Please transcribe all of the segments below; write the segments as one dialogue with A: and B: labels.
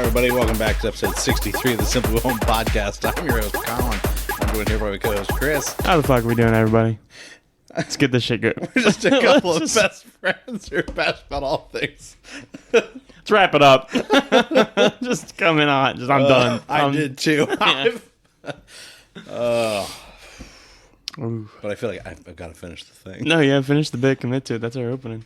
A: everybody. Welcome back to episode 63 of the Simply Home Podcast. I'm your host, Colin. I'm joined here by my co-host, Chris.
B: How the fuck are we doing, everybody? Let's get this shit good.
A: We're just a couple of best friends who are passionate about all things.
B: Let's wrap it up. Just coming on. I'm done.
A: I did too.
B: Yeah.
A: But I feel like I've got to finish the thing.
B: No, yeah, finish the bit, commit to it. That's our opening.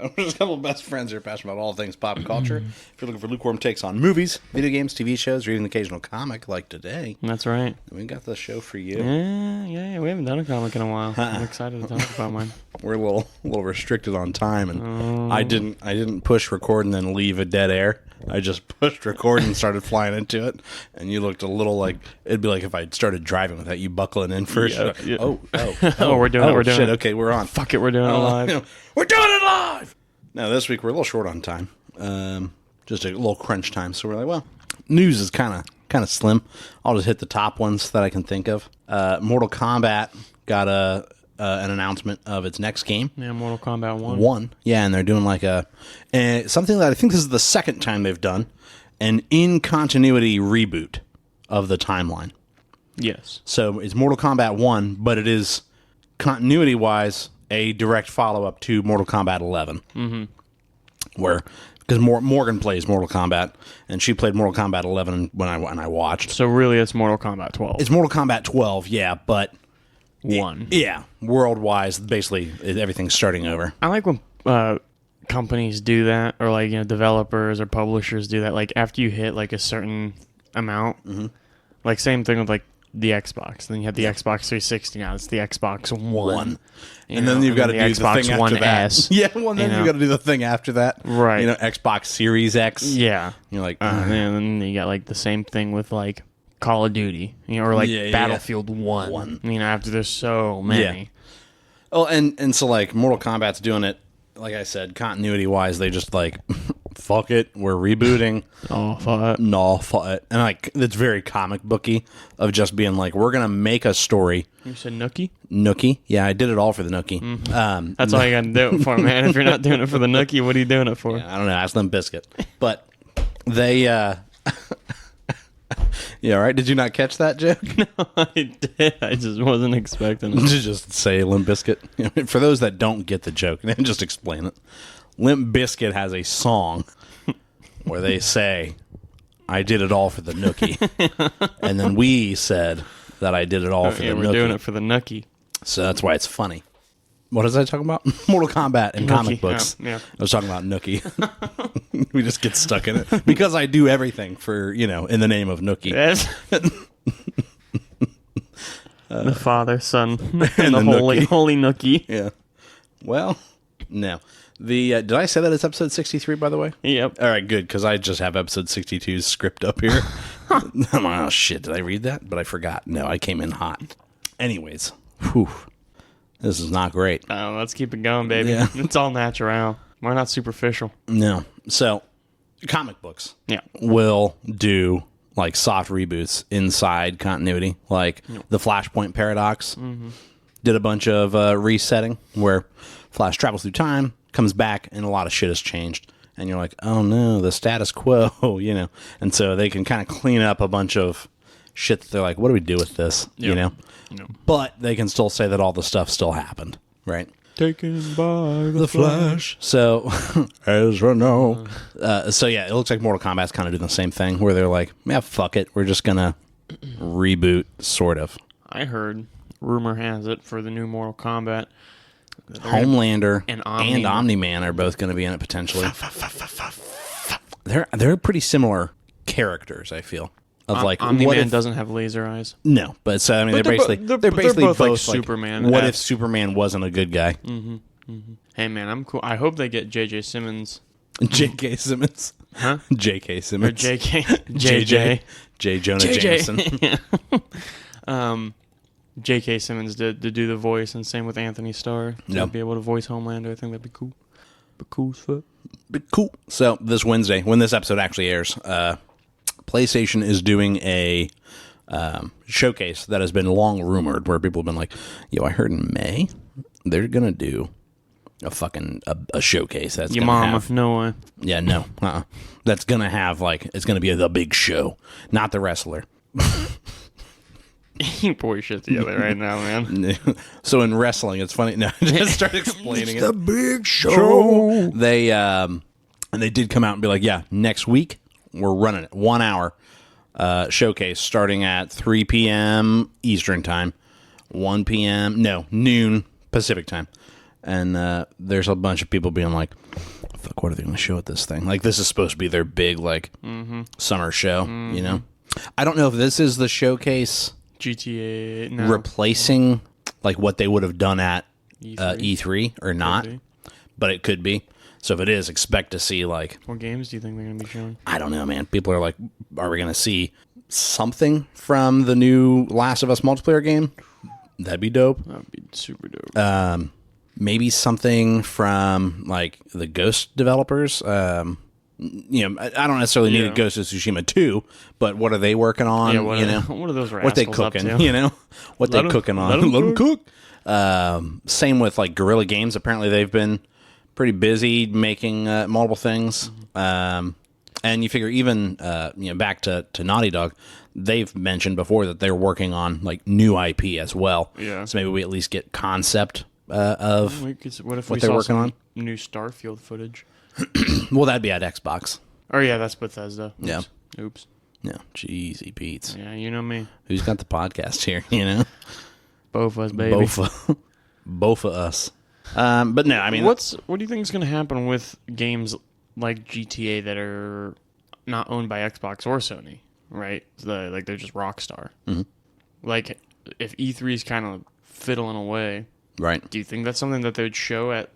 A: We're just a couple of best friends who are passionate about all things pop culture. If you're looking for lukewarm takes on movies, video games, TV shows, or even an occasional comic like today,
B: That's right.
A: we got the show for you.
B: Yeah. We haven't done a comic in a while. I'm excited to talk about mine.
A: We're a little restricted on time, and I didn't push record and then leave a dead air. I just pushed record and started flying into it, and you looked a little like it'd be like if I started driving without you buckling in first.
B: Yeah.
A: Oh,
B: We're doing it.
A: Shit, okay, we're on.
B: Fuck it, we're doing it live.
A: We're doing it live. Now this week we're a little short on time, just a little crunch time. So we're like, well, news is kind of slim. I'll just hit the top ones that I can think of. Mortal Kombat got an announcement of its next game.
B: Yeah, Mortal Kombat 1.
A: Yeah, and they're doing like something that I think this is the second time they've done, an in-continuity reboot of the timeline.
B: Yes.
A: So it's Mortal Kombat 1, but it is, continuity-wise, a direct follow-up to Mortal Kombat 11. Mm-hmm. Because Morgan plays Mortal Kombat, and she played Mortal Kombat 11 when I watched.
B: So really it's Mortal Kombat 12.
A: It's Mortal Kombat 12, yeah, but...
B: 1.
A: Yeah, world-wise, basically, everything's starting over.
B: I like when companies do that, or like, developers or publishers do that. Like after you hit like a certain amount, like same thing with like the Xbox. Then you have the Xbox 360 now. It's the Xbox One.
A: And then you've got to do the thing after
B: One
A: that.
B: S.
A: Yeah, well, then you've got to do the thing after that.
B: Right.
A: Xbox Series X.
B: Yeah.
A: You're like...
B: and then you got like the same thing with like Call of Duty, or like Battlefield 1. After there's so many.
A: Yeah. Oh, and so like Mortal Kombat's doing it, like I said, continuity-wise, they just like... Fuck it, we're rebooting.
B: Oh, fuck it.
A: No, fuck it. And like, it's very comic booky of just being like, we're going to make a story.
B: You said Nookie?
A: Nookie? Yeah, I did it all for the Nookie.
B: Mm-hmm. That's all you got to do it for, man. If you're not doing it for the Nookie, what are you doing it for?
A: Yeah, I don't know, ask them Biscuit. But they, yeah, right? Did you not catch that joke?
B: No, I did. I just wasn't expecting it.
A: To just say Limp Bizkit. For those that don't get the joke, just explain it. Limp Bizkit has a song where they say, I did it all for the Nookie. And then we said that I did it all for the Nookie.
B: We're doing it for the Nookie.
A: So that's why it's funny. What was I talking about? Mortal Kombat and comic books.
B: Yeah.
A: I was talking about Nookie. We just get stuck in it. Because I do everything for, in the name of Nookie.
B: Yes. The Father, Son, and the Holy Nookie.
A: Yeah. Well, no. Did I say that it's episode 63, by the way?
B: Yep.
A: All right, good, because I just have episode 62's script up here. I'm like, oh, shit, did I read that? But I forgot. No, I came in hot. Anyways, whew, this is not great.
B: Oh, let's keep it going, baby.
A: Yeah.
B: It's all natural. We're not superficial.
A: No. So, comic books
B: Yeah.
A: will do, like, soft reboots inside continuity. Like, the Flashpoint Paradox did a bunch of resetting where Flash travels through time, comes back, and a lot of shit has changed. And you're like, oh no, the status quo, And so they can kind of clean up a bunch of shit that they're like, what do we do with this,
B: Yep.
A: But they can still say that all the stuff still happened, right?
B: Taken by
A: The Flash. So, Ezra, no. So yeah, it looks like Mortal Kombat's kind of doing the same thing, where they're like, yeah, fuck it, we're just going to reboot, sort of.
B: I heard, rumor has it, for the new Mortal Kombat,
A: Homelander
B: and
A: Omni-Man are both going to be in it potentially. They're pretty similar characters, I feel. Of like,
B: Omni-Man doesn't have laser eyes.
A: No, but so I mean, they're basically both like
B: Superman.
A: What if Superman wasn't a good guy?
B: Mm-hmm, mm-hmm. Hey man, I'm cool. I hope they get J.J. Simmons.
A: J.K. Simmons,
B: huh?
A: J.K. Simmons
B: or J.K. J.J.
A: J. Jonah Jameson.
B: J.K. Simmons to do the voice, and same with Anthony Starr. To be able to voice Homelander, I think that'd be cool. Be cool as fuck.
A: Be cool. So this Wednesday, when this episode actually airs, PlayStation is doing a showcase that has been long rumored, where people have been like, yo, I heard in May they're going to do a showcase. That's
B: Your
A: gonna
B: mama,
A: have,
B: no way.
A: yeah, no, that's gonna have it's gonna be the big show, not the wrestler.
B: You pour your shit together right now, man.
A: So in wrestling, it's funny. No, just start explaining
B: It's
A: it.
B: the big show.
A: They and they did come out and be like, yeah, next week we're running it 1 hour showcase starting at 3 p.m. Eastern time, 1 p.m. No, noon Pacific time. And there's a bunch of people being like, fuck, what are they going to show at this thing? Like, this is supposed to be their big, summer show, you know? I don't know if this is the showcase
B: GTA, no.
A: replacing, what they would have done at
B: E3?
A: E3 or not, but it could be. So if it is, expect to see,
B: What games do you think they're going to be showing?
A: I don't know, man. People are like, are we going to see something from the new Last of Us multiplayer game? That'd be dope.
B: That would be super dope.
A: Maybe something from the Ghost developers. I don't necessarily need a Ghost of Tsushima 2, but what are they working on?
B: What are those rascals
A: what they cooking?
B: up to?
A: What they cooking on? Let them cook. Same with Guerrilla Games. Apparently, they've been pretty busy making multiple things. And you figure even back to Naughty Dog, they've mentioned before that they're working on new IP as well.
B: Yeah.
A: So maybe we at least get concept of
B: what if
A: what
B: we
A: they're
B: saw
A: working
B: some
A: on.
B: new Starfield footage?
A: Well, that'd be at Xbox.
B: Oh yeah, that's Bethesda. Oops.
A: Yeah.
B: Oops.
A: Yeah, Jeezy Pete's.
B: Yeah, you know me.
A: Who's got the podcast here?
B: Both of us, baby.
A: Both of us. But no, I mean,
B: what do you think is going to happen with games like GTA that are not owned by Xbox or Sony? Right? They're just Rockstar.
A: Mm-hmm.
B: If E3 is kind of fiddling away,
A: right?
B: do you think that's something that they would show at,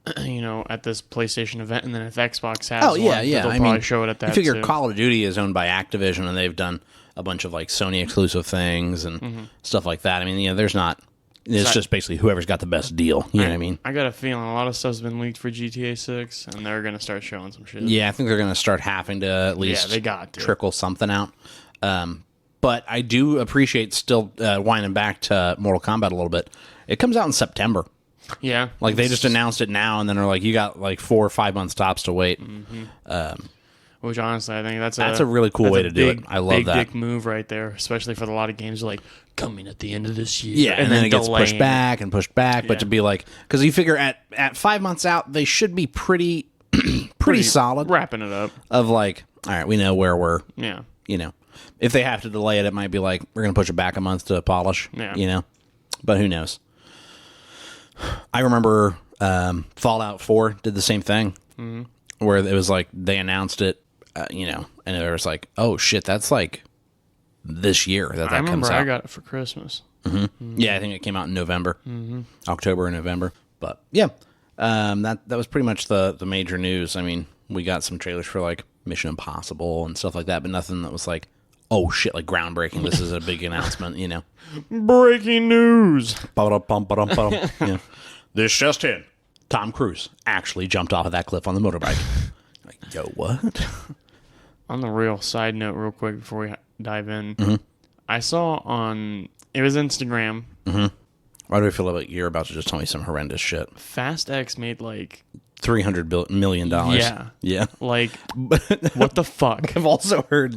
B: at this PlayStation event, and then if Xbox has, they'll probably show it at that.
A: You figure
B: too.
A: Call of Duty is owned by Activision, and they've done a bunch of Sony exclusive things and stuff like that. I mean, there's not. It's just basically whoever's got the best deal. You know what I mean?
B: I got a feeling a lot of stuff's been leaked for GTA 6, and they're going to start showing some shit.
A: Yeah, I think they're going to start having to at least
B: they got to
A: trickle something out. But I do appreciate still winding back to Mortal Kombat a little bit. It comes out in September.
B: Yeah.
A: They just announced it now, and then they're like, you got 4 or 5 months tops to wait.
B: Which, honestly, I think that's
A: a really cool way to do it. I love
B: big
A: that.
B: Dick move right there, especially for a lot of games coming at the end of this year.
A: Yeah, and then it gets
B: delaying.
A: pushed back and pushed back. But to be because you figure at 5 months out, they should be pretty solid.
B: Wrapping it up.
A: Of all right, we know where we're.
B: Yeah.
A: If they have to delay it, it might be we're going to push it back a month to polish.
B: Yeah.
A: But who knows? I remember Fallout 4 did the same thing, where it was they announced it, and it was oh shit, that's this year that comes out.
B: I got it for Christmas.
A: Mm-hmm. Yeah, I think it came out in November, October or November. But yeah, that was pretty much the major news. I mean, we got some trailers for Mission Impossible and stuff like that, but nothing that was oh shit, groundbreaking. This is a big announcement,
B: Breaking news.
A: Yeah. This just in. Tom Cruise actually jumped off of that cliff on the motorbike. Yo, what?
B: On the real side note, real quick before we dive in, I saw it was Instagram.
A: Why do I feel like you're about to just tell me some horrendous shit?
B: Fast X made
A: $300 million.
B: Yeah.
A: Yeah.
B: What the fuck?
A: I've also heard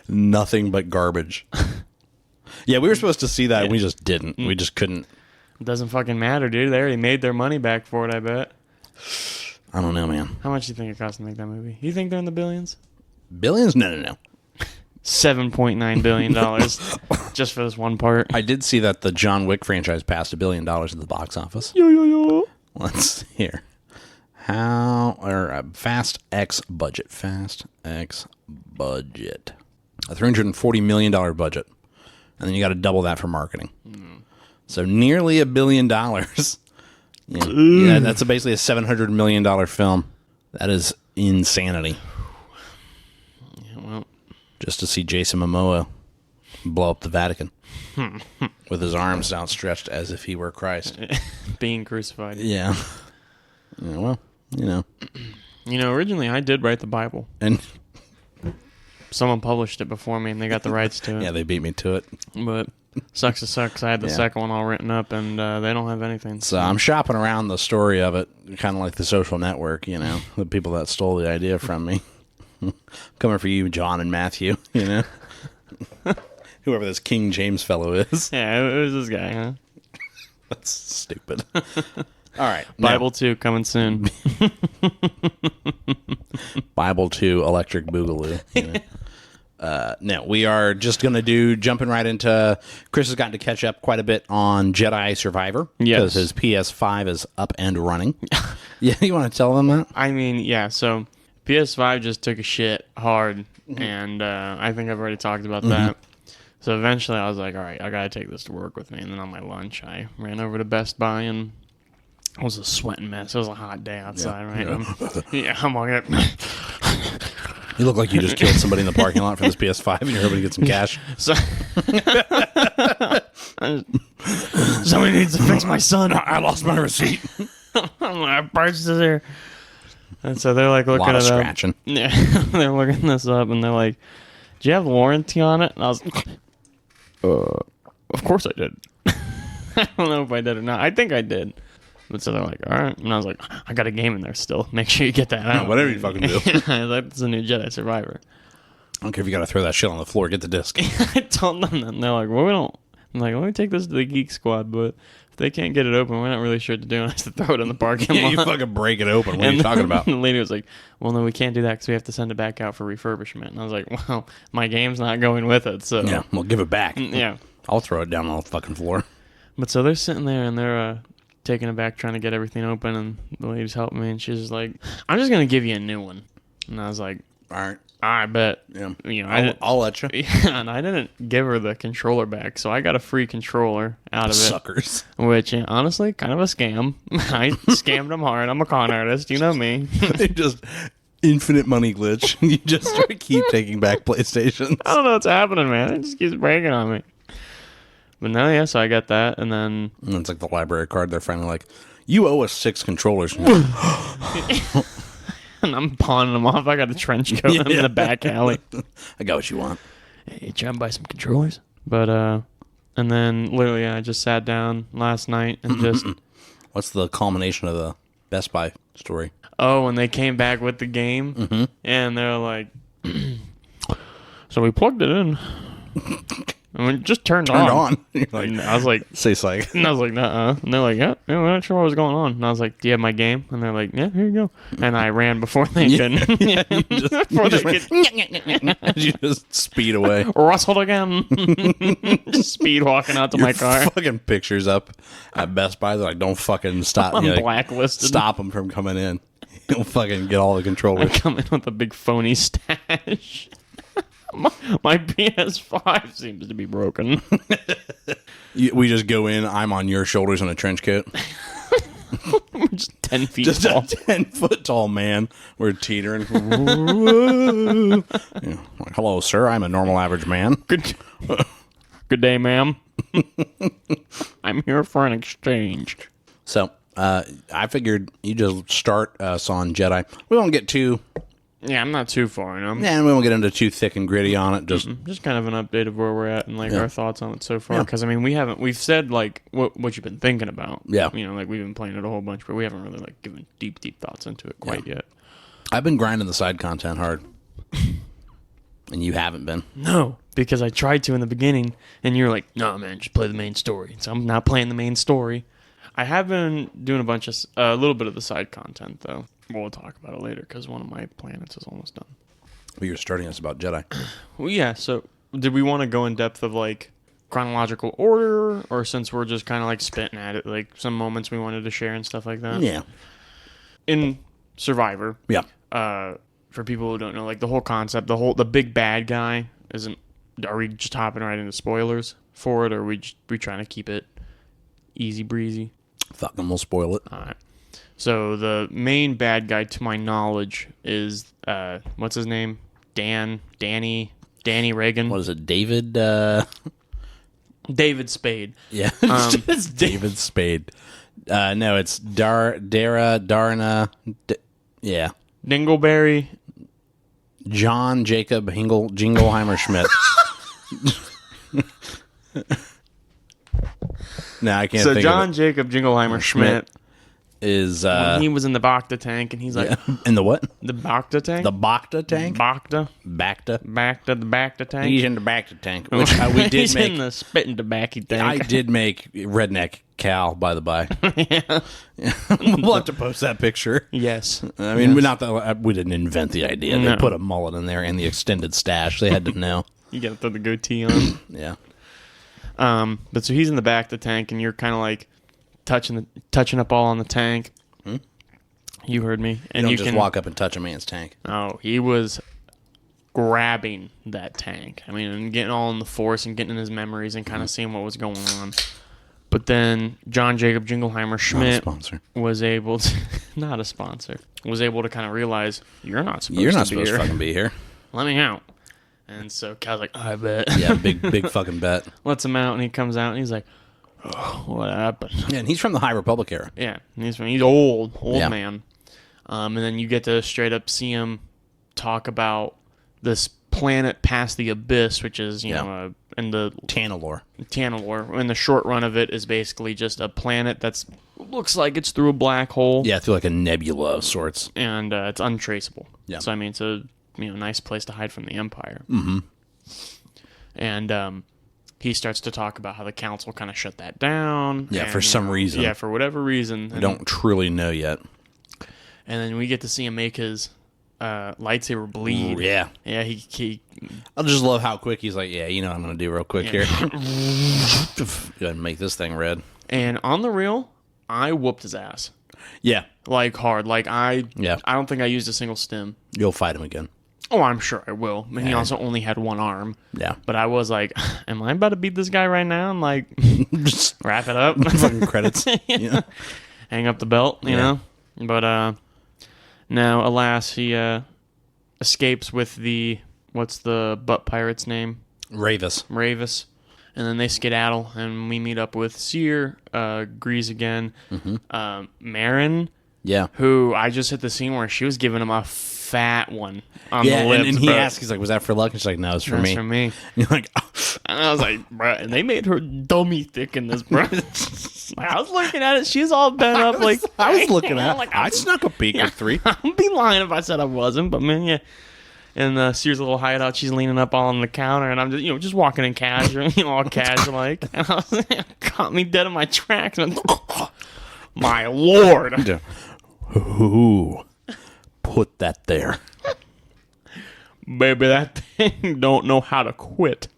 A: nothing but garbage. Yeah, we were supposed to see that and we just didn't. We just couldn't.
B: It doesn't fucking matter, dude. They already made their money back for it, I bet.
A: I don't know, man.
B: How much do you think it cost to make that movie? You think they're in the billions?
A: Billions? No.
B: $7.9 billion just for this one part.
A: I did see that the John Wick franchise passed $1 billion at the box office.
B: Yo.
A: Let's see here. Fast X budget. A $340 million budget. And then you got to double that for marketing. So nearly $1 billion. Yeah, that's basically a $700 million film. That is insanity.
B: Yeah, well,
A: just to see Jason Momoa blow up the Vatican with his arms outstretched as if he were Christ.
B: Being crucified.
A: Yeah. Well,
B: originally I did write the Bible.
A: And
B: someone published it before me and they got the rights to it.
A: Yeah, they beat me to it.
B: But Sucks to suck. I had the second one all written up, and they don't have anything.
A: So I'm shopping around the story of it, kind of like The Social Network, the people that stole the idea from me. Coming for you, John and Matthew, Whoever this King James fellow is.
B: Yeah, it was this guy, huh?
A: That's stupid. All right.
B: Bible 2 coming soon.
A: Bible 2 Electric Boogaloo. No, we are just going to jumping right into, Chris has gotten to catch up quite a bit on Jedi Survivor.
B: Yes.
A: Because his PS5 is up and running. Yeah, you want to tell them that?
B: I mean, yeah, so PS5 just took a shit hard, and I think I've already talked about that. So eventually I was like, all right, I got to take this to work with me. And then on my lunch, I ran over to Best Buy, and it was a sweating mess. It was a hot day outside, right? I'm walking up.
A: You look like you just killed somebody in the parking lot for this PS5 and you're hoping to get some cash.
B: So, somebody needs to fix my son.
A: I lost my receipt.
B: My purse is here. And so they're like looking
A: at it
B: scratching. Yeah, they're looking this up, and they're like, "Do you have warranty on it?" And I was like, "Of course I did." I don't know if I did or not. I think I did. But so they're like, all right. And I was like, I got a game in there still. Make sure you get that out.
A: Whatever you fucking do.
B: I was like, it's a new Jedi Survivor.
A: I don't care if you got to throw that shit on the floor. Get the disc.
B: I told them that. And they're like, well, we don't. I'm like, let me take this to the Geek Squad. But if they can't get it open, we're not really sure what to do. And I have to throw it in the parking lot.
A: You fucking break it open. What are you talking about?
B: The lady was like, well, no, we can't do that because we have to send it back out for refurbishment. And I was like, well, my game's not going with it. So
A: yeah, well, give it back.
B: Yeah.
A: I'll throw it down on the fucking floor.
B: But so they're sitting there and they're taking it back, trying to get everything open, and the lady's helping me, and she's just like, I'm just going to give you a new one. And I was like,
A: all right.
B: I bet.
A: Yeah. I'll let you.
B: Yeah, and I didn't give her the controller back, so I got a free controller out of it.
A: Suckers.
B: Which, honestly, kind of a scam. I scammed them hard. I'm a con artist. You know me.
A: They just infinite money glitch. You just keep taking back PlayStations.
B: I don't know what's happening, man. It just keeps breaking on me. But no, yeah, so I got that, and then...
A: And it's like the library card. They're finally like, you owe us 6 controllers.
B: And I'm pawning them off. I got a trench coat in the back alley.
A: I got what you want.
B: Hey, trying to buy some controllers? But, and then literally I just sat down last night and just...
A: What's the culmination of the Best Buy story?
B: Oh, when they came back with the game, and they're like... So we plugged it in. I mean, it just turned on.
A: Like,
B: I was like,
A: say psych.
B: And I was like, nuh-uh. And they're like, yeah, we're not sure what was going on. And I was like, do you have my game? And they're like, yeah, here you go. And I ran before they could.
A: You just speed away.
B: Rustled again. Just speed walking out to my car.
A: Fucking pictures up at Best Buy. They're like, don't fucking stop.
B: I'm blacklisted.
A: Stop them from coming in. You'll fucking get all the controllers.
B: I come in with a big phony stash. My PS5 seems to be broken.
A: We just go in. I'm on your shoulders in a trench coat.
B: We're just 10 feet
A: just
B: tall.
A: a 10-foot tall man. We're teetering. Like, hello, sir. I'm a normal average man.
B: Good day, ma'am. I'm here for an exchange.
A: So, I figured you just start us on Jedi. We won't get too...
B: Yeah, I'm not too far in them.
A: Yeah, and we won't get into too thick and gritty on it. Just
B: kind of an update of where we're at and like our thoughts on it so far. Because I mean, we've said like what you've been thinking about.
A: Yeah,
B: like we've been playing it a whole bunch, but we haven't really like given deep thoughts into it quite yet.
A: I've been grinding the side content hard, and you haven't been.
B: No, because I tried to in the beginning, and you're like, "No, man, just play the main story." So I'm not playing the main story. I have been doing a little bit of the side content though. We'll talk about it later because one of my planets is almost done.
A: But you're starting us about Jedi.
B: Well, yeah. So, did we want to go in depth of like chronological order, or since we're just kind of like spitting at it, like some moments we wanted to share and stuff like that?
A: Yeah.
B: In Survivor,
A: yeah.
B: For people who don't know, like the whole concept, the big bad guy isn't. Are we just hopping right into spoilers for it, or are we trying to keep it easy breezy?
A: Fuck them, we'll spoil it.
B: All right. So the main bad guy, to my knowledge, is what's his name? Danny Reagan.
A: What is it? David
B: Spade.
A: Yeah, it's David Spade. No, it's Darna. Yeah,
B: Dingleberry.
A: John Jacob Jingleheimer Schmidt. No, I can't
B: So
A: think
B: John
A: of
B: Jacob Jingleheimer Schmidt
A: is
B: when he was in the Bacta tank, and he's like,
A: in the what?
B: the Bacta tank?
A: The Bacta tank?
B: Bacta.
A: Bacta.
B: The Bacta tank.
A: He's in the Bacta tank, which we did
B: He's
A: make.
B: in the spitting tobacco tank.
A: I did make redneck Cal, by the by.
B: Yeah.
A: We'll have to post that picture.
B: Yes.
A: I mean,
B: Yes.
A: not that we didn't invent the idea.
B: No.
A: They put a mullet in there and the extended stash. They had to know.
B: You gotta throw the goatee on.
A: Yeah.
B: But so he's in the back of the tank, and you're kind of like touching up all on the tank. You heard me. And
A: You
B: you
A: don't just
B: can
A: walk up and touch a man's tank.
B: Oh, he was grabbing that tank. I mean, and getting all in the force and getting in his memories and kind of seeing what was going on. But then John Jacob Jingleheimer
A: Not a
B: Schmidt
A: sponsor.
B: was able to, not a sponsor, was able to kind of realize, you're not supposed
A: You're
B: to
A: not
B: be
A: supposed
B: here.
A: to fucking be here.
B: Let me out. And so Cal's like, I bet.
A: Yeah, big fucking bet.
B: Lets him out, and he comes out, and he's like, oh, what happened?
A: Yeah, and he's from the High Republic era.
B: Yeah, he's old
A: Yeah.
B: man. And then you get to straight up see him talk about this planet past the abyss, which is, you know, in the
A: Tanalor.
B: And the short run of it is basically just a planet that's looks like it's through a black hole.
A: Yeah, through like a nebula of sorts.
B: And it's untraceable.
A: Yeah.
B: So I mean, it's a nice place to hide from the Empire. Mm-hmm. And he starts to talk about how the Council kind of shut that down.
A: Yeah,
B: and,
A: for some reason.
B: Yeah, for whatever reason.
A: I don't truly know yet.
B: And then we get to see him make his lightsaber bleed.
A: Ooh, yeah.
B: Yeah, he
A: I just love how quick he's like, yeah, you know what I'm going to do real quick here. Go ahead and make this thing red.
B: And on the real, I whooped his ass.
A: Yeah.
B: Like, hard. Like, I don't think I used a single stim.
A: You'll fight him again.
B: Oh, I'm sure I will. I mean, he also only had one arm.
A: Yeah.
B: But I was like, am I about to beat this guy right now? And, like,
A: Just
B: wrap it up.
A: fucking credits. Yeah.
B: Hang up the belt, you know? But, now, alas, he escapes with what's the butt pirate's name? Ravis. And then they skedaddle, and we meet up with Seer, Grease again, Marin, who I just hit the scene where she was giving him a fat one on the lips.
A: And he asked, he's like, was that for luck? And she's like, no, it's for me.
B: For me.
A: And you're like, oh.
B: And I was like, bro, and they made her dummy thick in this, bro. I was looking at it. She's all bent up.
A: I was looking at it.
B: like,
A: I snuck a peek at 3.
B: I'd be lying if I said I wasn't, but man, yeah. And Sears' little hideout, she's leaning up on the counter, and I'm just, just walking in casual, all casual like. And I was caught me dead in my tracks. And my lord.
A: Who put that there?
B: Baby, that thing don't know how to quit.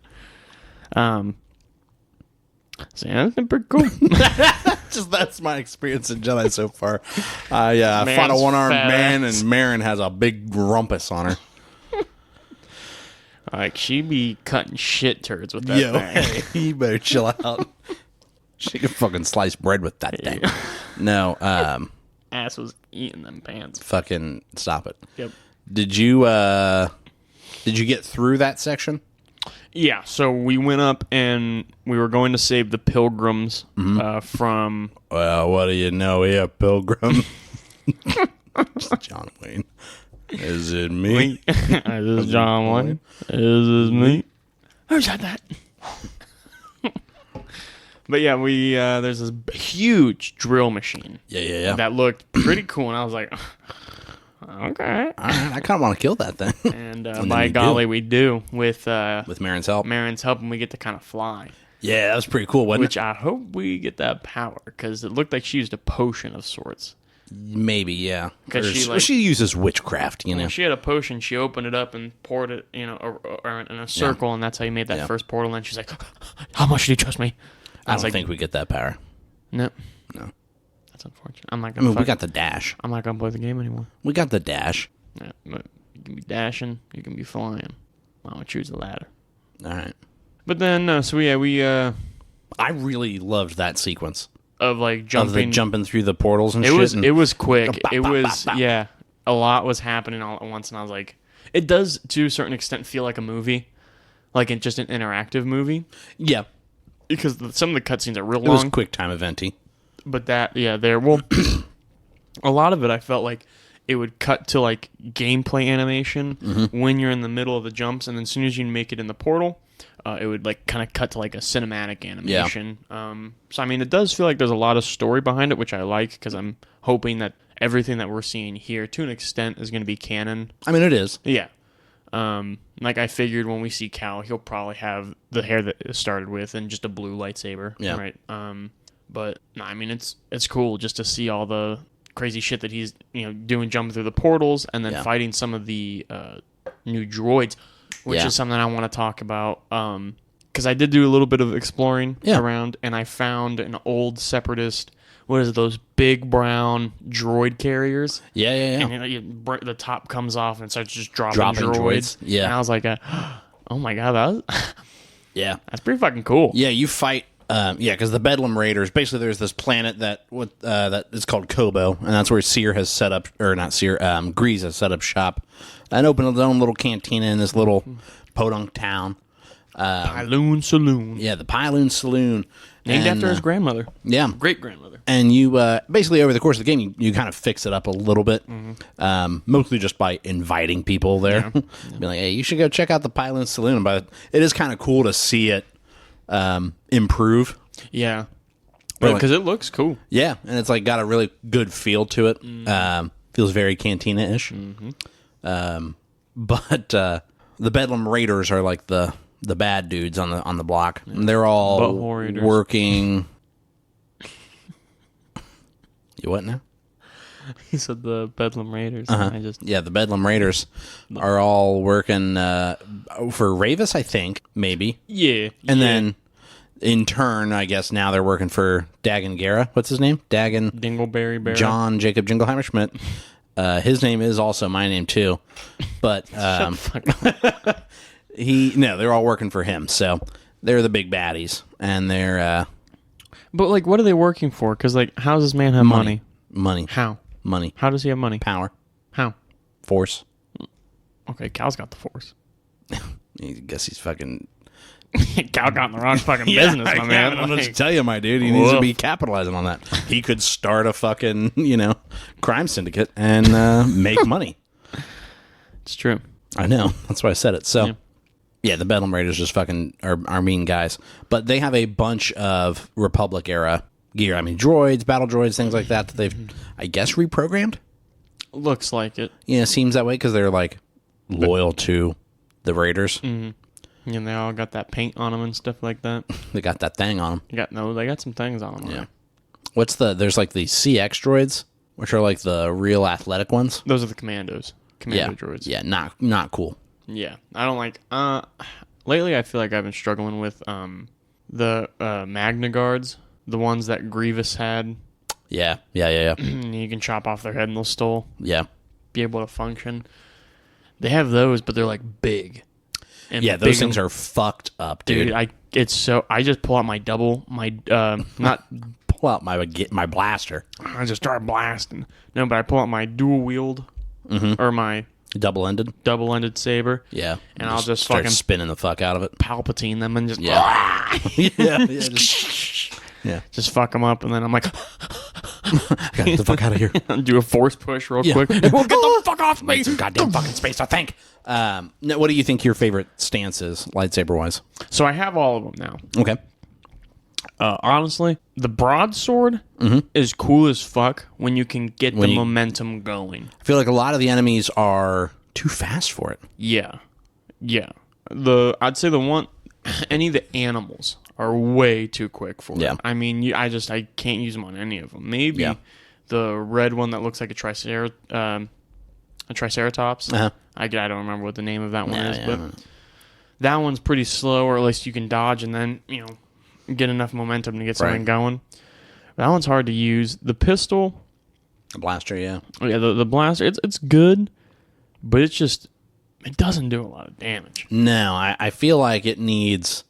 B: So yeah, that's been pretty cool.
A: That's my experience in Jedi so far. I fought a one-armed man, and Marin has a big rumpus on her.
B: Like, she be cutting shit turds with that thing.
A: Hey, you better chill out. She can fucking slice bread with that thing. No,
B: Ass was eating them pants.
A: fucking stop it.
B: Yep.
A: Did you get through that section?
B: Yeah, so we went up and we were going to save the pilgrims from...
A: Well, what do you know here, pilgrim? John Wayne. Is it me?
B: This is John Wayne. Is this me? Who said that? But yeah, we there's this huge drill machine.
A: Yeah.
B: That looked pretty cool, and I was like, okay.
A: All right, I kind of want to kill that thing.
B: And
A: then
B: by
A: you
B: golly,
A: do.
B: we do with
A: Marin's help.
B: Marin's help, and we get to kind of fly.
A: Yeah, that was pretty cool, wasn't
B: Which I hope we get that power, because it looked like she used a potion of sorts.
A: Maybe, yeah.
B: 'Cause
A: Or she uses witchcraft, you know.
B: When she had a potion, she opened it up and poured it, or in a circle, and that's how you made that first portal. And she's like, "How much do you trust me?"
A: I don't think we get that power.
B: No. That's unfortunate. I'm not gonna.
A: We got the dash.
B: I'm not gonna play the game anymore.
A: We got the dash.
B: Yeah, but you can be dashing, you can be flying. I would choose the latter.
A: All right.
B: But then, so yeah, we
A: I really loved that sequence
B: of like jumping,
A: jumping through the portals and
B: it
A: shit.
B: It was quick.
A: Bop,
B: It
A: bop,
B: was
A: bop, bop.
B: yeah. A lot was happening all at once, and I was like, it does to a certain extent feel like a movie, like just an interactive movie,
A: Yeah.
B: because some of the cutscenes are real
A: It was
B: long.
A: quick time eventy.
B: But a lot of it I felt like it would cut to like gameplay animation when you're in the middle of the jumps, and then as soon as you make it in the portal, it would like kind of cut to like a cinematic animation. So I mean, it does feel like there's a lot of story behind it, which I like because I'm hoping that everything that we're seeing here, to an extent, is going to be canon.
A: I mean, it is.
B: Yeah. Like I figured when we see Cal, he'll probably have the hair that it started with and just a blue lightsaber.
A: Yeah.
B: Right. But no, I mean, it's cool just to see all the crazy shit that he's doing, jumping through the portals and then fighting some of the new droids, which is something I want to talk about. Because I did do a little bit of exploring around, and I found an old separatist. What is it, those big brown droid carriers?
A: Yeah.
B: And the top comes off and it starts just dropping droids.
A: Yeah.
B: And I was like, oh my God, that's pretty fucking cool.
A: Yeah, you fight. Because the Bedlam Raiders, basically there's this planet that is called Kobo, and that's where Seer has set up, or not Seer, Grease has set up shop and opened his own little cantina in this little podunk town.
B: Pyloon Saloon.
A: Yeah, the Pyloon Saloon.
B: Named after his grandmother.
A: Yeah.
B: Great-grandmother.
A: And you, basically over the course of the game, you kind of fix it up a little bit, mostly just by inviting people there. Yeah. Be like, hey, you should go check out the Pyloon Saloon. But it is kind of cool to see it improve.
B: Yeah. Because it looks cool.
A: Yeah, and it's like got a really good feel to it. Feels very cantina-ish. But the Bedlam Raiders are like the bad dudes on the block. And they're all working. You what now?
B: He said the Bedlam Raiders.
A: Yeah, the Bedlam Raiders are all working for Ravis, I think, maybe.
B: Yeah.
A: And then, in turn, I guess now they're working for Dagon Guerra. What's his name? Dagon...
B: Dingleberry Bear.
A: John Jacob Jingleheimer Schmidt. His name is also my name, too. But, they're all working for him. So, they're the big baddies. And they're...
B: But, like, what are they working for? Because, like, how does this man have money?
A: Money.
B: How?
A: Money.
B: How does he have money?
A: Power.
B: How?
A: Force.
B: Okay, Cal's got the Force.
A: I guess he's fucking...
B: Cal got in the wrong fucking business, my man.
A: I'm going to tell you, my dude. He needs to be capitalizing on that. He could start a fucking, crime syndicate and make money.
B: It's true.
A: I know. That's why I said it. So... Yeah, the Bedlam Raiders just fucking are mean guys. But they have a bunch of Republic era gear. I mean, droids, battle droids, things like that they've, I guess, reprogrammed.
B: Looks like it.
A: Yeah, seems that way because they're, like, loyal to the Raiders.
B: Mm-hmm. And they all got that paint on them and stuff like that.
A: They got that thing on them.
B: They got some things on them.
A: Yeah. There's, like, the CX droids, which are, like, the real athletic ones.
B: Those are the commandos. Commando droids.
A: Yeah, not cool.
B: Yeah, I don't like... lately, I feel like I've been struggling with the Magna Guards, the ones that Grievous had.
A: Yeah.
B: You can chop off their head and they'll still be able to function. They have those, but they're, like, big. And
A: those things are fucked up, dude.
B: I just pull out my not...
A: Pull out my blaster.
B: I just start blasting. No, but I pull out my dual wield, or my... Double-ended saber.
A: Yeah.
B: And I'll just
A: start
B: fucking
A: spinning the fuck out of it.
B: Palpatine them and just... Just fuck them up, and then I'm like...
A: Get the fuck out of here.
B: Do a force push real quick. Get the fuck off me!
A: Some goddamn fucking space to think. Now, what do you think your favorite stance is, lightsaber-wise?
B: So I have all of them now.
A: Okay.
B: Honestly, the broadsword is cool as fuck when you can get the momentum going.
A: I feel like a lot of the enemies are too fast for it.
B: Yeah. I'd say any of the animals are way too quick for it. I mean, I can't use them on any of them. Maybe the red one that looks like a triceratops. I don't remember what the name of that one is, but that one's pretty slow, or at least you can dodge and then, get enough momentum to get something going. That one's hard to use. The pistol,
A: the blaster,
B: the blaster, it's good, but it doesn't do a lot of damage.
A: No, I feel like it needs.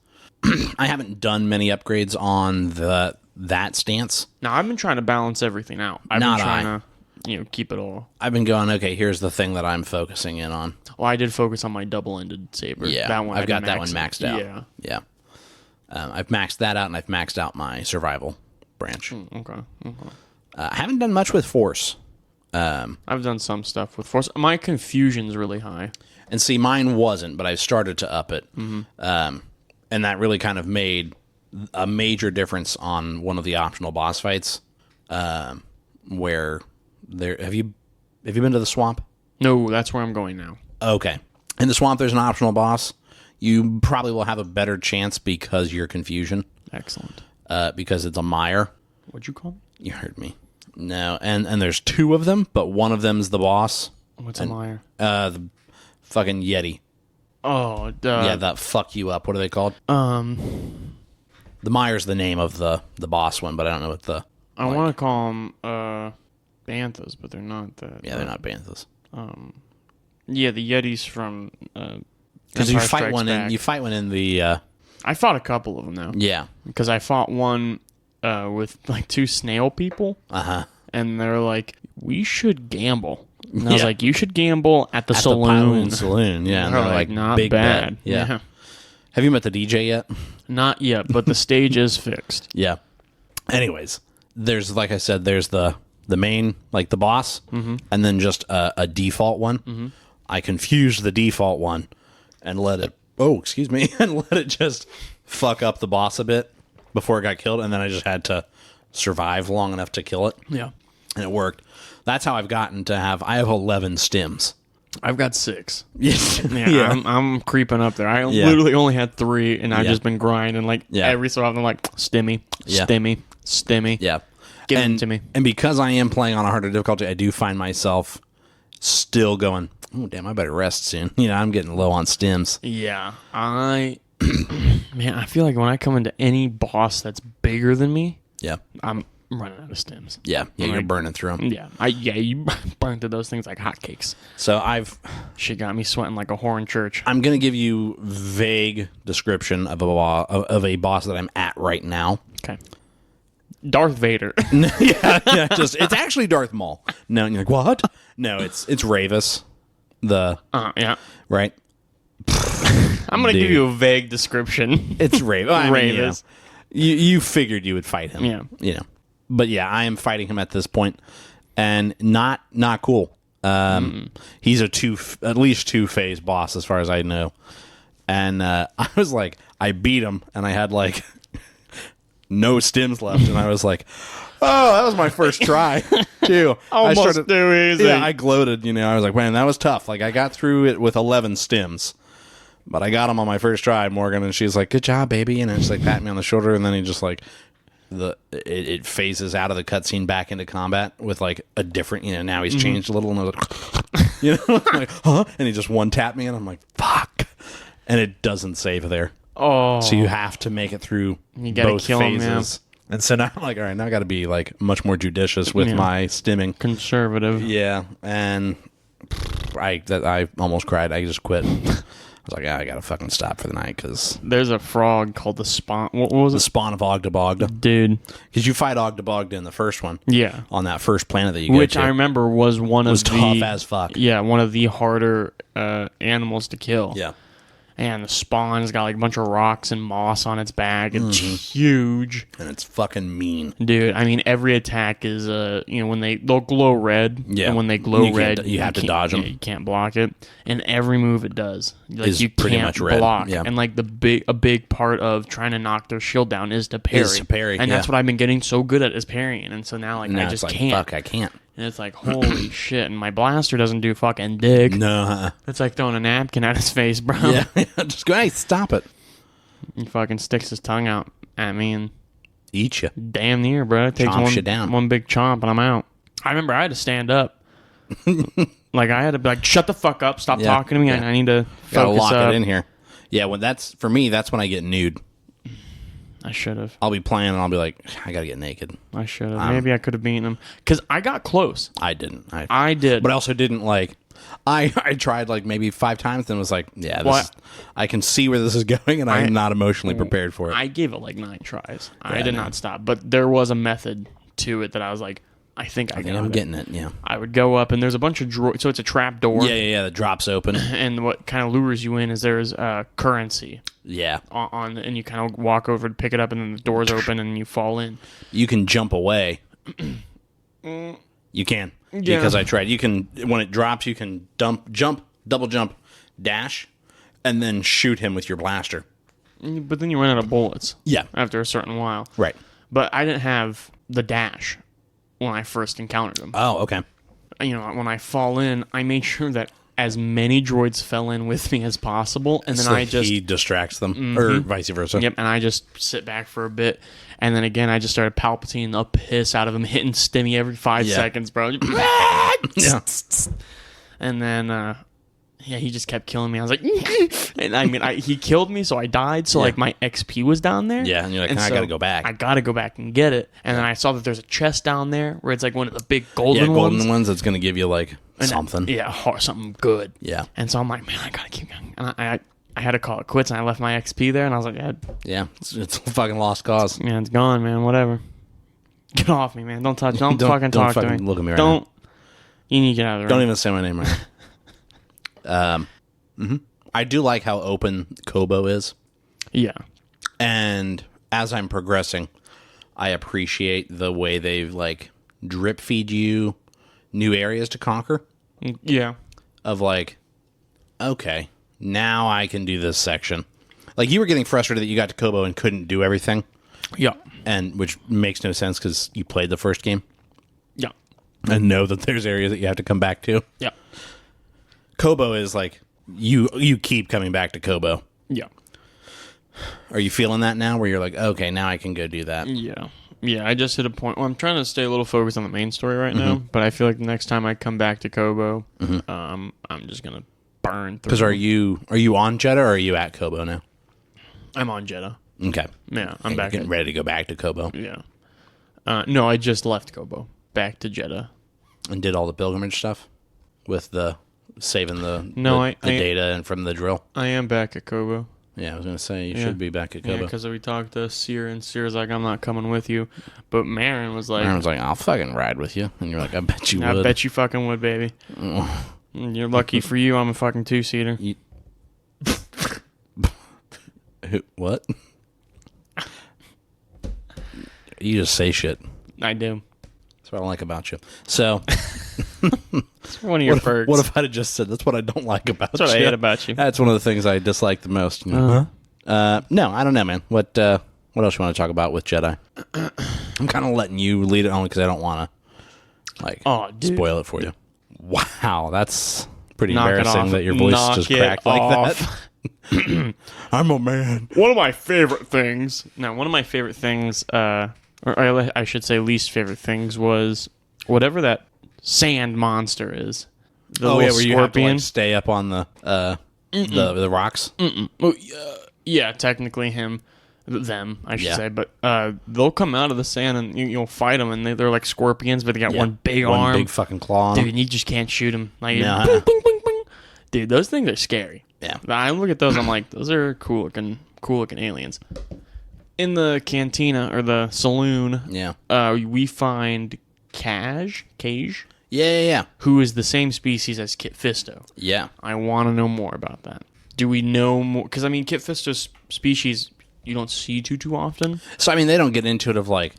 A: I haven't done many upgrades on that stance.
B: Now I've been trying to balance everything out. I've been trying to keep it all.
A: I've been going, okay, here's the thing that I'm focusing in on.
B: Well, I did focus on my double-ended saber.
A: Yeah,
B: that one
A: I've got that one maxed out.
B: Yeah.
A: I've maxed that out, and I've maxed out my survival branch.
B: Okay.
A: I haven't done much with Force.
B: I've done some stuff with Force. My confusion's really high.
A: And see, mine wasn't, but I've started to up it. And that really kind of made a major difference on one of the optional boss fights, where there have you been to the swamp?
B: No, that's where I'm going now.
A: Okay. In the swamp, there's an optional boss. You probably will have a better chance because you're confusion.
B: Excellent.
A: Because it's a mire.
B: What'd you call me?
A: You heard me. No, and there's two of them, but one of them's the boss.
B: What's a mire?
A: The fucking Yeti.
B: Oh,
A: Yeah, that fuck you up. What are they called? The mire's the name of the boss one, but I don't know what the...
B: I want to call them banthas, but they're not that.
A: Yeah, they're not banthas.
B: Yeah, the Yetis from
A: because
B: Empire Strikes Back.
A: you fight one in the
B: I fought a couple of them now.
A: yeah.
B: Because I fought one with like two snail people.
A: Uh-huh.
B: And they're like, we should gamble. And I was
A: Yeah.
B: like, you should gamble at the
A: At
B: saloon.
A: the saloon, yeah.
B: And they're like, not
A: big
B: bad.
A: bet. Yeah. Have you met the DJ yet?
B: Not yet, but the stage is fixed.
A: Yeah. Anyways, there's, like I said, there's the main, like the boss, and then just a default one. I confused the default one and let it, and let it just fuck up the boss a bit before it got killed, and then I just had to survive long enough to kill it.
B: Yeah.
A: And it worked. That's how I've gotten to I have 11 stims.
B: I've got 6.
A: Yeah.
B: I'm creeping up there. I literally only had 3, and I've just been grinding like every so often, like stimmy, stimmy.
A: Yeah.
B: Give it to me.
A: And because I am playing on a harder difficulty, I do find myself still going, oh, damn, I better rest soon. I'm getting low on stims.
B: Yeah. I feel like when I come into any boss that's bigger than me,
A: Yeah.
B: I'm running out of stims.
A: Yeah. You're burning through them.
B: Yeah. You burn through those things like hotcakes.
A: So
B: She got me sweating like a whore in church.
A: I'm going to give you vague description of a boss that I'm at right now.
B: Okay. Darth Vader.
A: It's actually Darth Maul. No, and you're like, what? No, it's Ravis.
B: Yeah.
A: Right?
B: I'm going to give you a vague description.
A: It's Ravis.
B: Ravis.
A: You figured you would fight him.
B: Yeah.
A: But yeah, I am fighting him at this point, and not cool. He's at least 2-phase boss as far as I know. And I was like, I beat him, and I had like no stims left, and I was like, oh, that was my first try too.
B: Almost too easy.
A: Yeah, I gloated. I was like, man, that was tough. Like I got through it with 11 stims. But I got him on my first try, Morgan, and she's like, good job, baby. And just like pat me on the shoulder, and then he just like it phases out of the cutscene back into combat with like a different, now he's changed a little, and I was like, I'm like, huh? And he just one tapped me, and I'm like, fuck. And it doesn't save there.
B: Oh.
A: So you have to make it through both
B: kill him,
A: phases. And so now I'm like, all right, now I got to be like much more judicious with my stimming.
B: Conservative.
A: Yeah, and I almost cried. I just quit. I was like, I gotta fucking stop for the night because
B: there's a frog called the spawn. What was it?
A: The spawn of Ogdebogda,
B: dude.
A: Because you fight Ogdebogda in the first one,
B: yeah,
A: on that first planet that you
B: which
A: go to.
B: I remember was
A: tough as fuck.
B: Yeah, one of the harder animals to kill.
A: Yeah,
B: and the spawn's got like a bunch of rocks and moss on its back. It's huge,
A: and it's fucking mean,
B: dude. I mean, every attack is when they'll glow red.
A: Yeah,
B: and when they glow red,
A: you have to dodge them.
B: You can't block it, and every move it does, like
A: is
B: you
A: pretty
B: can't
A: much red.
B: block.
A: Yeah.
B: And like a big part of trying to knock their shield down is to parry. And that's what I've been getting so good at is parrying. And so now like I just can't.
A: Fuck, I can't.
B: And it's like, holy shit. And my blaster doesn't do fucking dick.
A: No.
B: It's like throwing a napkin at his face, bro.
A: Yeah. Just go, hey, stop it.
B: He fucking sticks his tongue out at me and
A: eat you.
B: Damn near, bro. It takes
A: Chomps you down.
B: one big chomp and I'm out. I remember I had to stand up. Like I had to be like, shut the fuck up. Stop talking to me.
A: Yeah.
B: I need to focus
A: Gotta lock
B: up.
A: it in here. Yeah, for me, that's when I get nude.
B: I should have.
A: I'll be playing and I'll be like, I gotta get naked.
B: I should have. Maybe I could have beaten him. Because I got close.
A: I didn't.
B: I did.
A: But I also didn't like... I tried like maybe 5 times and was like, yeah, I can see where this is going and I'm not emotionally prepared for it.
B: I gave it like 9 tries. I did not stop. But there was a method to it that I was like, I think I'm
A: getting it, yeah.
B: I would go up and there's a bunch of drawers. So it's a trap door.
A: Yeah, that drops open.
B: And what kind of lures you in is there's currency.
A: Yeah.
B: And you kind of walk over to pick it up and then the doors open and you fall in.
A: You can jump away. You can. Yeah. Because I tried. You can, when it drops, you can double jump, dash, and then shoot him with your blaster.
B: But then you run out of bullets.
A: Yeah.
B: After a certain while.
A: Right.
B: But I didn't have the dash when I first encountered them.
A: Oh, okay.
B: You know, when I fall in, I made sure that as many droids fell in with me as possible, and then
A: So
B: I just
A: he distracts them, or vice versa.
B: Yep, and I just sit back for a bit, and then again I just started Palpatine the piss out of him, hitting Stimmy every 5 seconds, bro.
A: Yeah.
B: And then he just kept killing me. I was like, and I mean, he killed me, so I died. So like my XP was down there.
A: Yeah, and you're like, I
B: so
A: gotta go back.
B: I gotta go back and get it. And then I saw that there's a chest down there where it's like one of the big golden
A: yeah, golden
B: ones.
A: ones that's gonna give you like something.
B: Something good.
A: Yeah.
B: And so I'm like, man, I gotta keep going. And I had to call it quits, and I left my XP there, and I was like,
A: Yeah, it's a fucking lost cause.
B: yeah, it's gone, man. Whatever. Get off me, man. Don't touch. Don't fucking talk to me.
A: Look at me right
B: don't.
A: now.
B: You need to get out of the room.
A: Don't even say my name right now. I do like how open Kobo is,
B: Yeah.
A: and as I'm progressing, I appreciate the way they've like drip feed you new areas to conquer.
B: Yeah.
A: Of like, okay, now I can do this section. Like you were getting frustrated that you got to Kobo and couldn't do everything.
B: Yeah.
A: And which makes no sense because you played the first game
B: Yeah.
A: and know that there's areas that you have to come back to.
B: Yeah.
A: Kobo is like you keep coming back to Kobo.
B: Yeah.
A: Are you feeling that now where you're like, okay, now I can go do that?
B: Yeah. Yeah, I just hit a point where I'm trying to stay a little focused on the main story right now, but I feel like the next time I come back to Kobo, I'm just gonna burn through.
A: Because are you on Jeddah or are you at Kobo now?
B: I'm on Jeddah.
A: Okay.
B: Yeah, I'm
A: And
B: back.
A: you're getting ready to go back to Kobo.
B: Yeah. No, I just left Kobo. Back to Jeddah.
A: And did all the pilgrimage stuff with the saving the
B: I
A: data and from the drill.
B: I am back at Kobo.
A: Yeah, I was gonna say you should be back at
B: Yeah,
A: Kobo.
B: because we talked to Seer, and Seer's like, I'm not coming with you. But Marin was like,
A: Aaron was like, I'll fucking ride with you. And you're like, I bet you would.
B: I bet you fucking would, baby. You're lucky for you, I'm a fucking 2-seater.
A: What? You just say shit.
B: I do.
A: That's what I don't like about you. So,
B: It's one of your perks.
A: what if I had just said that's what I don't like about
B: That's what
A: you?
B: I hate about you.
A: That's one of the things I dislike the most. You know? No, I don't know, man. What else you want to talk about with Jedi? I'm kind of letting you lead it only because I don't want to spoil it for you. Wow, that's pretty embarrassing that your voice just cracked like that. I'm a man.
B: One of my favorite things. Or I should say least favorite things was whatever that sand monster is. The little
A: Where you have to
B: scorpion.
A: like, stay up on the rocks.
B: Oh, yeah, technically them, I should
A: Yeah.
B: say. But they'll come out of the sand and you'll fight them, and they're like scorpions, but they got one big arm.
A: One big fucking claw on
B: Dude,
A: them.
B: and you just can't shoot them. Like,
A: No.
B: bing, bing, bing, bing. Dude, those things are scary.
A: Yeah.
B: I look at those, I'm like, those are cool looking aliens. In the cantina or the saloon,
A: Yeah.
B: we find Cage,
A: Yeah.
B: who is the same species as Kit Fisto.
A: Yeah.
B: I want to know more about that. Do we know more? Because I mean, Kit Fisto's species you don't see too often.
A: So I mean, they don't get into it of like,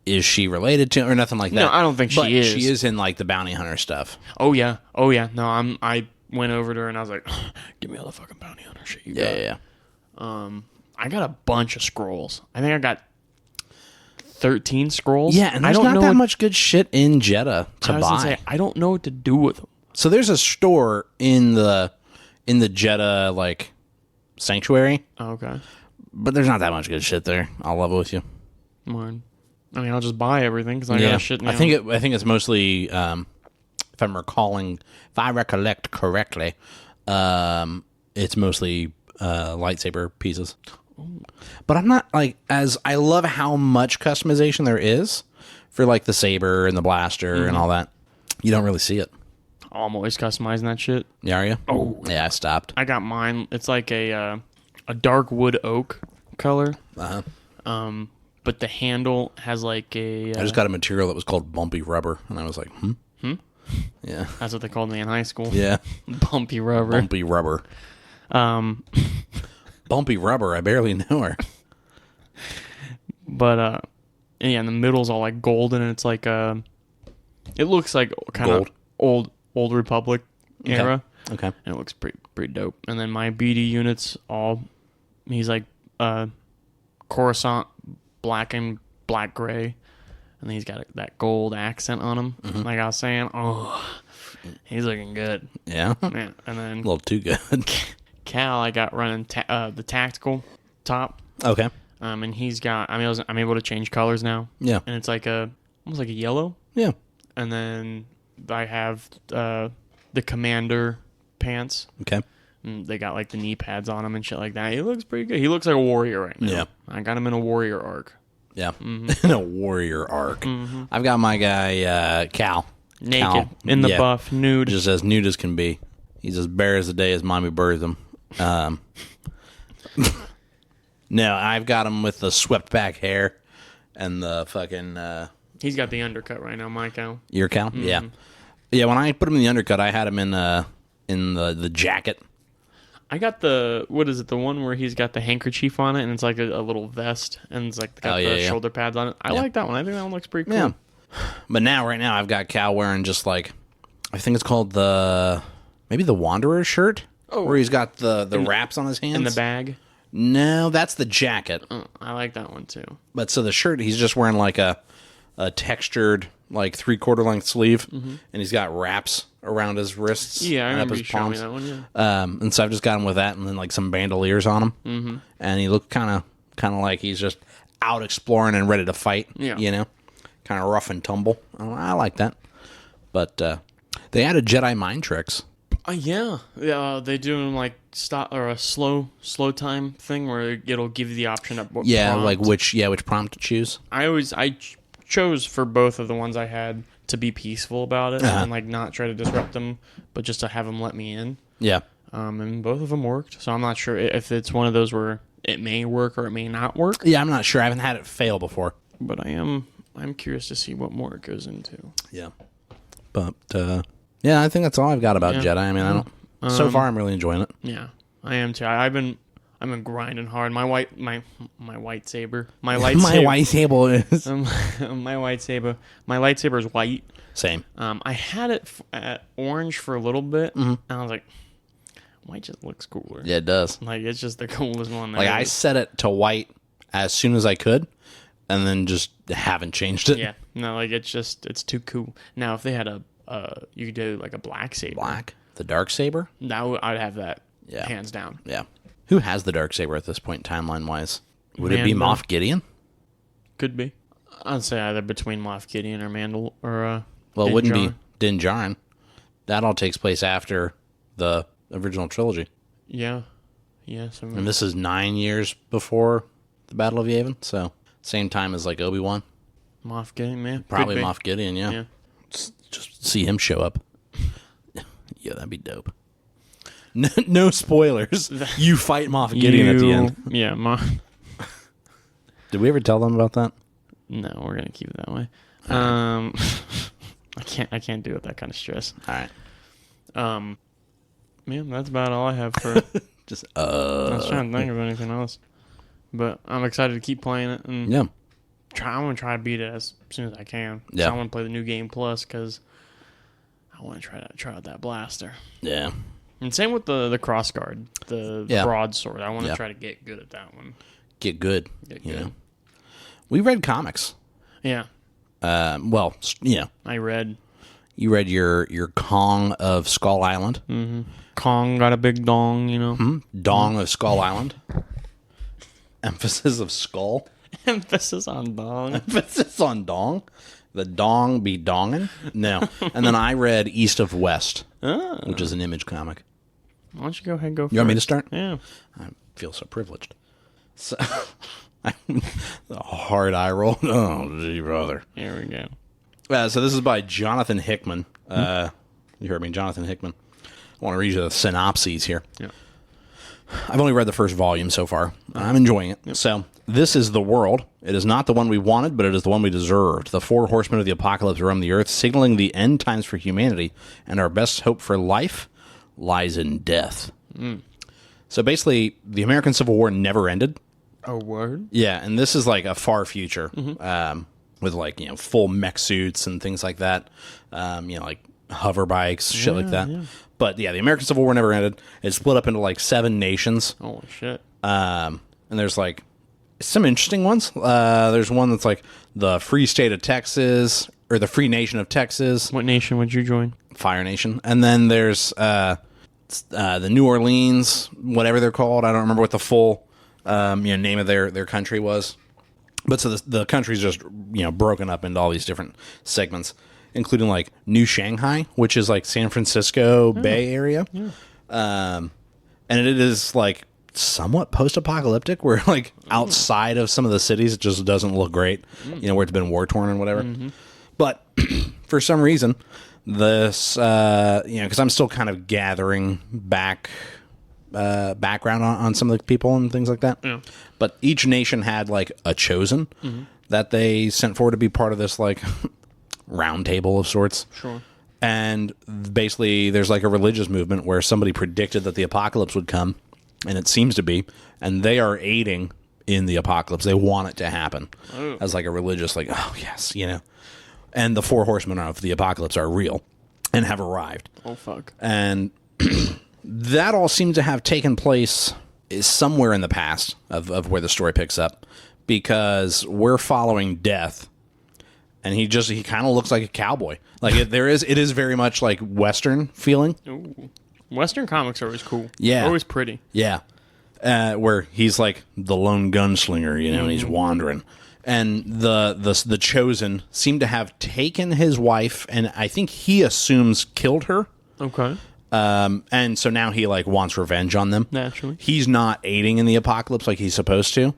A: is she related to or nothing like that?
B: No, I don't think she is.
A: She is in like the bounty hunter stuff.
B: Oh yeah. No, I went over to her and I was like, give me all the fucking bounty hunter shit you got.
A: Yeah.
B: I got a bunch of scrolls. I think I got 13 scrolls.
A: Yeah, and there's
B: I don't
A: not
B: know
A: that
B: what,
A: much good shit in Jeddah to
B: I was gonna
A: buy.
B: say, I don't know what to do with them.
A: So there's a store in the Jeddah like sanctuary,
B: Okay.
A: but there's not that much good shit there. I'll level with you.
B: Mine. I mean, I'll just buy everything because I got shit now.
A: I think it's mostly if I recollect correctly, it's mostly lightsaber pieces. But I'm not like I love how much customization there is for like the saber and the blaster and all that. You don't really see it.
B: I'm always customizing that shit.
A: Yeah, are you?
B: Oh.
A: Yeah, I stopped.
B: I got mine. It's like a dark wood oak color. But the handle has like a...
A: I just got a material that was called bumpy rubber, and I was like, Yeah.
B: That's what they called me in high school.
A: Yeah.
B: Bumpy rubber.
A: Bumpy rubber. Bumpy rubber, I barely know her.
B: But, yeah, and the middle's all like golden, and it's like, it looks like kind of old Republic era.
A: Okay.
B: And it looks pretty dope. And then my BD units all He's like Coruscant, black and black gray, and he's got that gold accent on him. Like I was saying, he's looking good.
A: Yeah.
B: Yeah, and then
A: A little too good.
B: Cal, I got running the tactical top.
A: Okay.
B: And he's got. I'm able to change colors now.
A: Yeah.
B: And it's like almost like a yellow.
A: Yeah.
B: And then I have the commander pants.
A: Okay.
B: And they got like the knee pads on him and shit like that. He looks pretty good. He looks like a warrior right now.
A: Yeah.
B: I got him in a warrior arc.
A: Yeah. In a warrior arc. I've got my guy, Cal.
B: Naked.
A: Cal.
B: In the buff. Nude.
A: Just as nude as can be. He's as bare as the day as mommy birthed him. No, I've got him with the swept back hair and the fucking...
B: He's got the undercut right now, my Cal.
A: Your Cal? Yeah. Yeah, when I put him in the undercut, I had him in the jacket.
B: I got the, what is it, the one where he's got the handkerchief on it and it's like a little vest and it's like got the shoulder pads on it. I like that one. I think that one looks pretty cool.
A: Yeah. But right now, I've got Cal wearing just like, I think it's called maybe the Wanderer shirt? Oh. Where he's got the wraps on his hands.
B: In the bag?
A: No, that's the jacket.
B: I like that one too.
A: But so the shirt, he's just wearing like a textured, like 3/4 length sleeve, and he's got wraps around his wrists.
B: Yeah, I
A: and
B: remember
A: up
B: you
A: his
B: showing me
A: palms.
B: that one, yeah.
A: And so I've just got him with that and then like some bandoliers on him. And he looked kind of like he's just out exploring and ready to fight.
B: Yeah.
A: You know? Kind of rough and tumble. I like that. But they added Jedi mind tricks.
B: Yeah, they do them like stop or a slow time thing where it'll give you the option of what prompt.
A: Like which prompt to choose.
B: I chose for both of the ones I had to be peaceful about it and like not try to disrupt them, but just to have them let me in.
A: Yeah.
B: And both of them worked, so I'm not sure if it's one of those where it may work or it may not work.
A: Yeah, I'm not sure. I haven't had it fail before.
B: But I'm curious to see what more it goes into.
A: Yeah. But yeah, I think that's all I've got about Jedi. I mean, I don't. So far, I'm really enjoying it.
B: Yeah, I am too. I've been grinding hard. My lightsaber. My lightsaber is white.
A: Same.
B: I had it at orange for a little bit, and I was like, white just looks cooler.
A: Yeah, it does.
B: Like it's just the coolest one.
A: Like I set it to white as soon as I could, and then just haven't changed it.
B: Yeah, no, like it's too cool. Now if they had you could do like a black saber.
A: The dark saber?
B: I'd have that.
A: Yeah.
B: Hands down.
A: Yeah. Who has the dark saber at this point, timeline wise? Would it be Moff Gideon?
B: Could be. I'd say either between Moff Gideon or Mandal or
A: well, it wouldn't be Din Djarin. That all takes place after the original trilogy.
B: Yeah. Yeah. So
A: and this is 9 years before the Battle of Yavin, so same time as like Obi-Wan.
B: Moff Gideon, man.
A: Probably Moff Gideon, yeah. Just see him show up. Yeah, that'd be dope. No spoilers. You fight Moff Gideon at the end.
B: Yeah,
A: Did we ever tell them about that?
B: No, we're gonna keep it that way. I can't deal with that kind of stress.
A: All right.
B: Man, that's about all I have for.
A: Just
B: I was trying to think of anything else, but I'm excited to keep playing it and
A: yeah.
B: I'm gonna try to beat it as soon as I can.
A: Yeah.
B: So I want to play the new game plus because I want to try out that blaster.
A: Yeah.
B: And same with the cross guard, the broadsword. I want to try to get good at that one.
A: Get good. You know? We read comics.
B: Yeah.
A: Well, yeah.
B: I read.
A: You read your Kong of Skull Island.
B: Mm-hmm. Kong got a big dong, you know.
A: Mm-hmm. Dong of Skull Island. Emphasis of skull.
B: Emphasis on dong.
A: Emphasis on dong. The dong be donging. No. And then I read East of West, which is an Image comic.
B: Why don't you go ahead and go first?
A: You want me to start?
B: Yeah.
A: I feel so privileged. So, a hard eye roll. Oh, gee, brother.
B: Here we go.
A: So this is by Jonathan Hickman. You heard me, Jonathan Hickman. I want to read you the synopses here.
B: Yeah.
A: I've only read the first volume so far. I'm enjoying it. Yep. So, this is the world. It is not the one we wanted, but it is the one we deserved. The four horsemen of the apocalypse roam the earth, signaling the end times for humanity, and our best hope for life lies in death. So basically, the American Civil War never ended.
B: A word?
A: Yeah, and this is like a far future with like, full mech suits and things like that. Like hover bikes, shit like that. Yeah. But yeah, the American Civil War never ended. It split up into like 7 nations.
B: Holy shit.
A: And there's like some interesting ones. There's one that's like the Free State of Texas or the Free Nation of Texas.
B: What nation would you join?
A: Fire Nation. And then there's the New Orleans, whatever they're called. I don't remember what the full name of their country was. But so the country's just broken up into all these different segments, including like New Shanghai, which is like San Francisco Bay Area. Yeah. And it is like somewhat post-apocalyptic, where like outside of some of the cities it just doesn't look great, where it's been war-torn and whatever. But for some reason, this because I'm still kind of gathering background on some of the people and things like that. Yeah. But each nation had like a chosen that they sent forward to be part of this like round table of sorts.
B: Sure.
A: And basically there's like a religious movement where somebody predicted that the apocalypse would come, and it seems to be, and they are aiding in the apocalypse. They want it to happen as like a religious, like, oh yes, and the 4 horsemen of the apocalypse are real and have arrived.
B: Oh fuck.
A: And that all seems to have taken place somewhere in the past of where the story picks up, because we're following Death, and he kind of looks like a cowboy. Like it is very much like Western feeling.
B: Ooh. Western comics are always cool.
A: Yeah.
B: They're always pretty.
A: Yeah. Where he's like the lone gunslinger, and he's wandering. And the chosen seem to have taken his wife, and I think he assumes killed her.
B: Okay.
A: And so now he like wants revenge on them.
B: Naturally. He's
A: He's not aiding in the apocalypse like he's supposed to.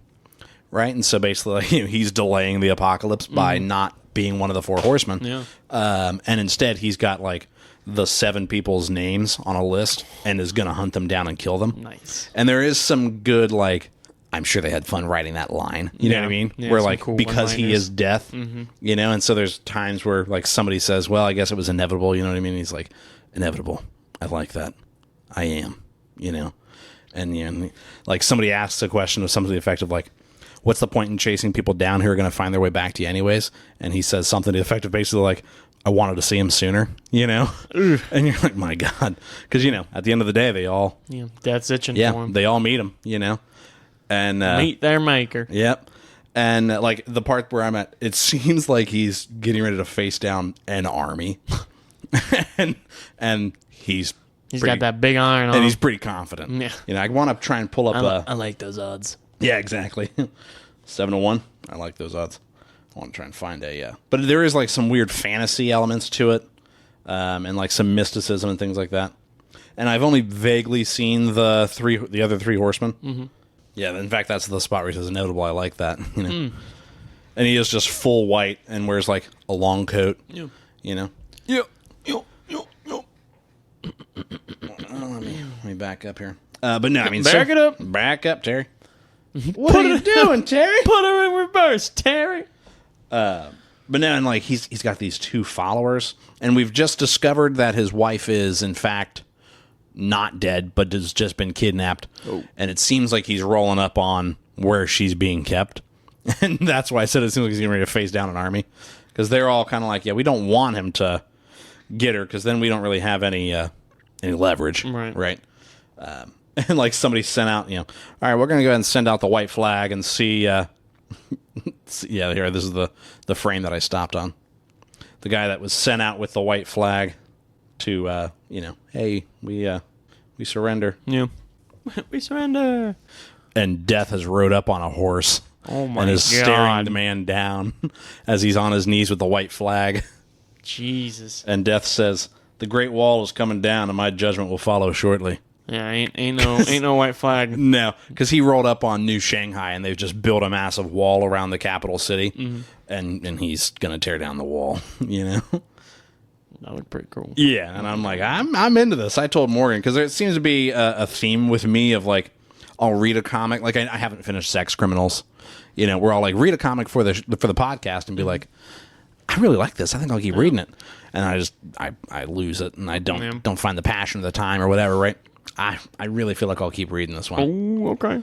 A: Right? And so basically like, he's delaying the apocalypse by not being one of the 4 horsemen.
B: Yeah.
A: And instead he's got like the 7 people's names on a list and is going to hunt them down and kill them.
B: Nice.
A: And there is some good, like, I'm sure they had fun writing that line. You know what I mean?
B: Yeah,
A: where like,
B: cool
A: because he is Death, and so there's times where like somebody says, well, I guess it was inevitable. You know what I mean? And he's like, inevitable. I like that. I am, and like somebody asks a question of something to the effect of like, what's the point in chasing people down who are going to find their way back to you anyways? And he says something to the effect of basically like, I wanted to see him sooner, and you're like, my God, because at the end of the day, they all
B: Death's itching for him.
A: They all meet him, and
B: meet their maker.
A: Yep. And like the part where I'm at, it seems like he's getting ready to face down an army, and he's
B: got that big iron on,
A: and he's pretty confident.
B: Yeah.
A: I want to try and pull up.
B: I like those odds.
A: Yeah, exactly. 7-1. I like those odds. I want to try and find but there is like some weird fantasy elements to it, and like some mysticism and things like that. And I've only vaguely seen the other 3 horsemen. Mm-hmm. Yeah, in fact, that's the spot where he says inevitable. I like that. And he is just full white and wears like a long coat. Yeah. Yep. Let me back up here. But no, I mean,
B: back it up.
A: Back up, Terry. What are you doing, Terry?
B: Put her in reverse, Terry.
A: But now, and like he's got these 2 followers, and we've just discovered that his wife is in fact not dead, but has just been kidnapped. Oh. And it seems like he's rolling up on where she's being kept, and that's why I said it seems like he's getting ready to face down an army, because they're all kind of like, yeah, we don't want him to get her, because then we don't really have any leverage, right? And like somebody sent out, all right, we're going to go ahead and send out the white flag and see. Yeah, here, this is the frame that I stopped on. The guy that was sent out with the white flag to, hey, we surrender.
B: Yeah, we surrender.
A: And Death has rode up on a horse.
B: Oh my God!
A: And is staring the man down as he's on his knees with the white flag.
B: Jesus.
A: And Death says, "The Great Wall is coming down, and my judgment will follow shortly."
B: Yeah, ain't no white flag.
A: No, because he rolled up on New Shanghai, and they've just built a massive wall around the capital city, and he's gonna tear down the wall.
B: That looked pretty cool.
A: Yeah, and I'm like, I'm into this. I told Morgan, because there seems to be a theme with me of like, I'll read a comic. Like I haven't finished Sex Criminals. We're all like, read a comic for the podcast and be like, I really like this. I think I'll keep reading it, and I lose it, and I don't find the passion of the time or whatever. Right. I really feel like I'll keep reading this one.
B: Oh, okay.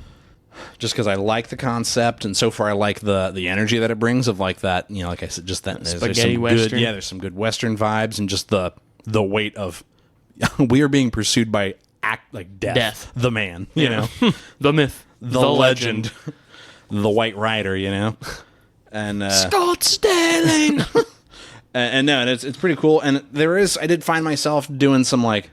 A: Just because I like the concept, and so far I like the energy that it brings of like that, like I said, just that
B: spaghetti western.
A: There's some good western vibes, and just the weight of we are being pursued by Death, the man,
B: the myth.
A: the legend, the White Rider, you know, and
B: Scott Sterling.
A: and no, and it's pretty cool. And I did find myself doing some like,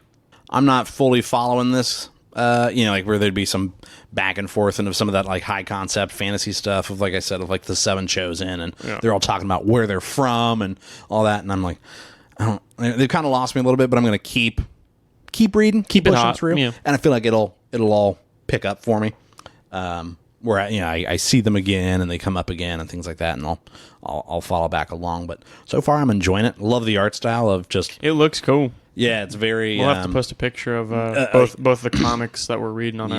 A: I'm not fully following this, you know, like where there'd be some back and forth and of some of that like high concept fantasy stuff of, like I said, of like the Seven Chosen, and they're all talking about where they're from and all that, and I'm like, they've kind of lost me a little bit, but I'm gonna keep reading, keep pushing through, and I feel like it'll all pick up for me. Where I see them again and they come up again and things like that, and I'll follow back along. But so far I'm enjoying it. Love the art style of just.
B: It looks cool.
A: Yeah, it's very.
B: We'll have to post a picture of both the comics that we're reading on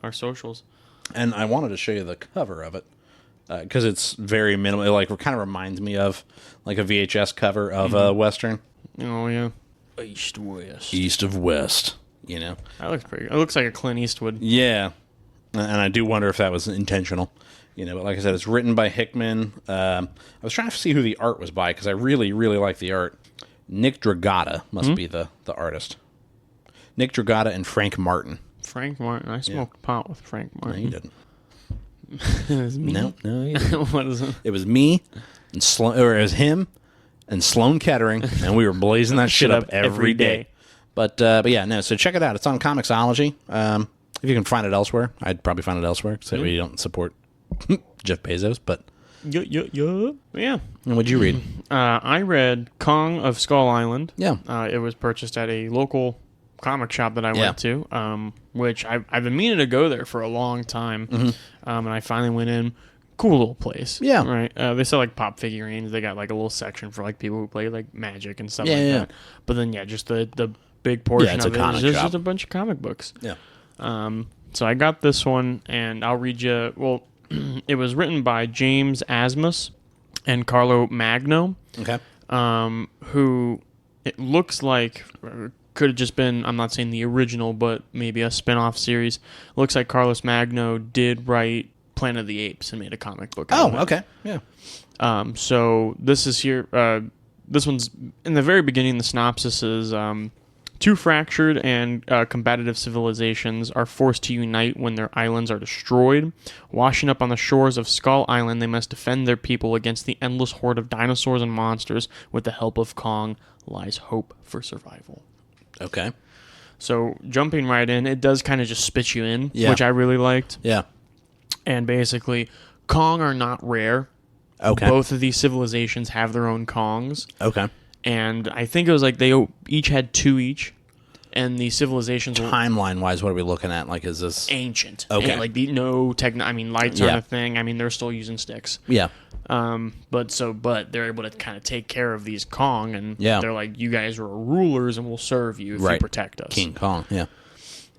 B: our socials.
A: And I wanted to show you the cover of it because it's very minimal. It like kind of reminds me of like a VHS cover of a Western.
B: Oh yeah, East of West.
A: You know,
B: that looks pretty. It looks like a Clint Eastwood.
A: Yeah, and I do wonder if that was intentional. You know, but like I said, it's written by Hickman. I was trying to see who the art was by because I really, really like the art. Nick Dragata must be the artist. Nick Dragata and Frank Martin.
B: Frank Martin. I smoked pot with Frank Martin.
A: No, you didn't.
B: It was me.
A: No, you didn't.
B: What is it?
A: It was me and it was him and Sloan Kettering, and we were blazing that shit up every day. But yeah, no. So check it out. It's on Comixology. If you can find it elsewhere, I'd probably find it elsewhere. So we don't support Jeff Bezos, but.
B: Yeah.
A: And what'd you read?
B: I read Kong of Skull Island.
A: Yeah.
B: It was purchased at a local comic shop that I went to, which I've been meaning to go there for a long time. And I finally went in. Cool little place.
A: Yeah.
B: Right. They sell like pop figurines. They got like a little section for like people who play like Magic and stuff like that. But then just the big portion of it is just a bunch of comic books.
A: Yeah.
B: So I got this one, and I'll read you. Well, it was written by James Asmus and Carlo Magno.
A: Okay.
B: Who it looks like could have just been, I'm not saying the original, but maybe a spin-off series. Looks like Carlos Magno did write Planet of the Apes and made a comic book out of it.
A: Okay. Yeah.
B: So this is here. This one's in the very beginning. The synopsis is two fractured and combative civilizations are forced to unite when their islands are destroyed. Washing up on the shores of Skull Island, they must defend their people against the endless horde of dinosaurs and monsters. With the help of Kong lies hope for survival.
A: Okay.
B: So jumping right in, it does kind of just spit you in,
A: Yeah.
B: which I really liked.
A: Yeah.
B: And basically, Kong are not rare.
A: Okay.
B: Both of these civilizations have their own Kongs.
A: Okay.
B: And I think it was like they each had two each. And the civilizations were
A: Timeline-wise, what are we looking at? Like, is this...
B: ancient.
A: Okay.
B: And like lights aren't a thing. I mean, they're still using sticks.
A: Yeah.
B: But they're able to kind of take care of these Kong, and they're like, you guys are rulers, and we'll serve you if you protect us.
A: King Kong, yeah.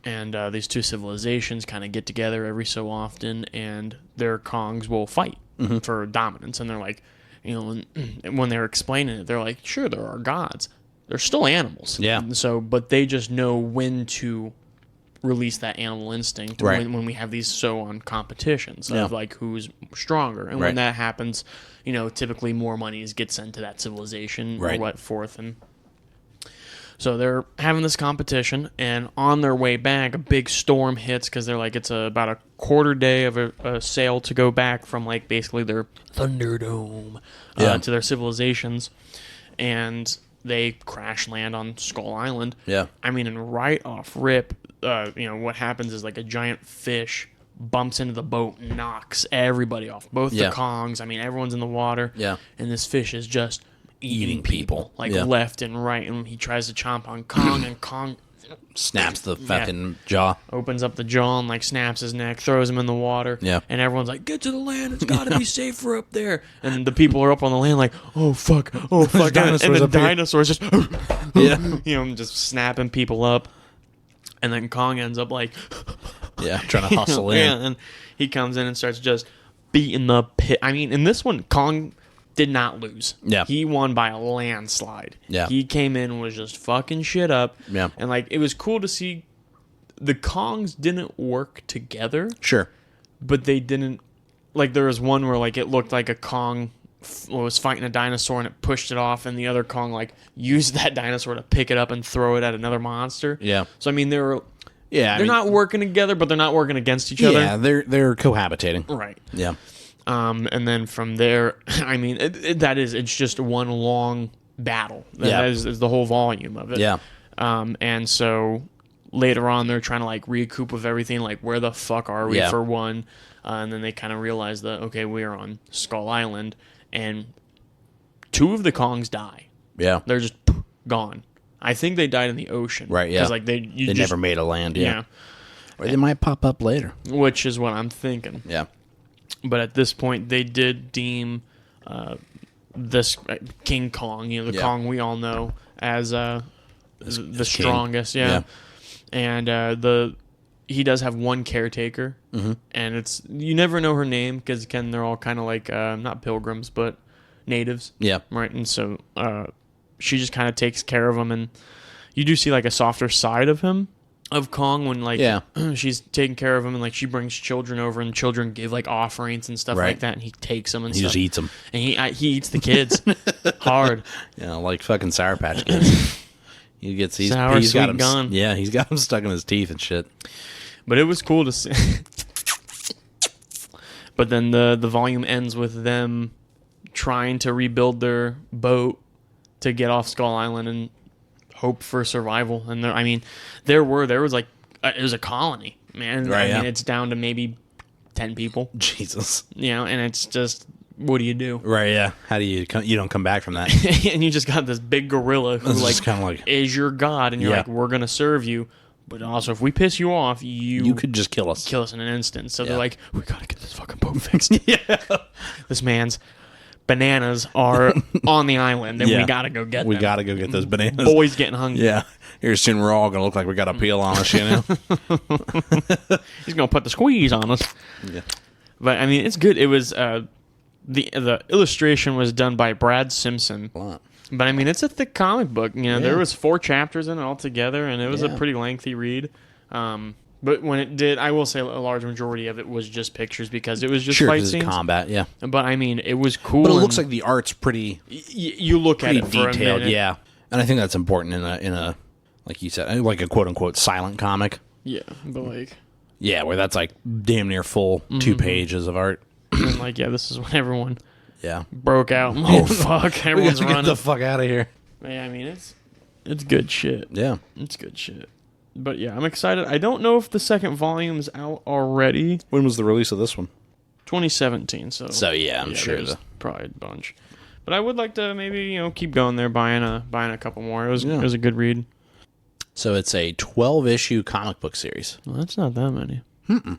B: And these two civilizations kind of get together every so often, and their Kongs will fight for dominance. And they're like, when they're explaining it, they're like, sure, there are gods. They're still animals.
A: Yeah.
B: But they just know when to release that animal instinct when we have these on competitions of like who's stronger. And when that happens, typically more money gets sent to that civilization or what forth. And so they're having this competition, and on their way back, a big storm hits because they're like, it's about a quarter day of a sail to go back from like basically their Thunderdome to their civilizations. And they crash land on Skull Island. Yeah. I mean, and right off rip, what happens is like a giant fish bumps into the boat and knocks everybody off. Both the Kongs. I mean, everyone's in the water. Yeah. And this fish is just eating people. Like left and right. And he tries to chomp on Kong, and Kong
A: snaps the fucking jaw.
B: Opens up the jaw and like snaps his neck, throws him in the water. Yeah. And everyone's like, get to the land, it's gotta be safer up there. And the people are up on the land like, oh fuck. And the dinosaurs just just snapping people up. And then Kong ends up like
A: trying to hustle in.
B: And he comes in and starts just beating the pit. I mean, in this one, Kong did not lose. Yeah. He won by a landslide. Yeah. He came in and was just fucking shit up. Yeah. And like, it was cool to see the Kongs didn't work together. Sure. But they didn't, like, there was one where like it looked like a Kong was fighting a dinosaur and it pushed it off, and the other Kong like used that dinosaur to pick it up and throw it at another monster. Yeah. So I mean, there were
A: Yeah,
B: they're not working together, but they're not working against each other.
A: Yeah, they're cohabitating.
B: Right.
A: Yeah.
B: And then from there, I mean, it's just one long battle. That is the whole volume of it.
A: Yeah.
B: And so later on, they're trying to like recoup with everything. Like, where the fuck are we for one? And then they kind of realize that, okay, we are on Skull Island, and 2 of the Kongs die.
A: Yeah.
B: They're just gone. I think they died in the ocean.
A: Right, yeah.
B: Because like they
A: never made a land, yeah. Or they might pop up later.
B: Which is what I'm thinking.
A: Yeah.
B: But at this point, they did deem this King Kong, the Kong we all know, as the strongest. Yeah. And he does have one caretaker, and it's you never know her name because they're all kind of like not pilgrims but natives.
A: Yeah.
B: Right, and so she just kind of takes care of him, and you do see like a softer side of him. Of Kong when like she's taking care of him and like she brings children over and children give like offerings and stuff like that and he takes them and
A: he
B: stuff.
A: just eats them
B: and he eats the kids hard.
A: Yeah, like fucking Sour Patch Kids. He's got him
B: gun.
A: Yeah, he's got him stuck in his teeth and shit.
B: But it was cool to see. But then the volume ends with them trying to rebuild their boat to get off Skull Island and hope for survival. And there was like it was a colony, man.
A: Right,
B: I mean, it's down to maybe 10 people.
A: Jesus.
B: And it's just, what do you do?
A: Right, yeah. How do you don't come back from that?
B: And you just got this big gorilla who like,
A: kind of like
B: is your god, and you're like, we're gonna serve you, but also if we piss you off, you
A: could just kill us
B: in an instant. So they're like, we gotta get this fucking boat fixed. This man's bananas are on the island, and we gotta go get them.
A: We gotta go get those bananas.
B: Boys getting hungry.
A: Yeah. Here soon we're all gonna look like we got a peel on us,
B: He's gonna put the squeeze on us.
A: Yeah.
B: But I mean, it's good. It was the illustration was done by Brad Simpson. But I mean, it's a thick comic book. There was 4 chapters in it altogether, and it was a pretty lengthy read. But when it did, I will say a large majority of it was just pictures because it was just fight scenes.
A: Combat, yeah.
B: But I mean, it was cool.
A: But it looks like the art's pretty.
B: You look at it for
A: detailed,
B: a minute.
A: yeah. And I think that's important in a like you said, like a quote unquote silent comic.
B: Yeah, but like.
A: Yeah, where that's like damn near full 2 pages of art.
B: And like, this is when everyone broke out. Oh fuck, everyone's running.
A: Get the fuck out of here.
B: Yeah, I mean it's good shit.
A: Yeah,
B: it's good shit. But yeah, I'm excited. I don't know if the second volume's out already.
A: When was the release of this one?
B: 2017. So
A: yeah, I'm sure
B: there's probably a bunch. But I would like to maybe keep going there, buying a couple more. It was a good read.
A: So it's a 12-issue comic book series.
B: Well, that's not that many. That'd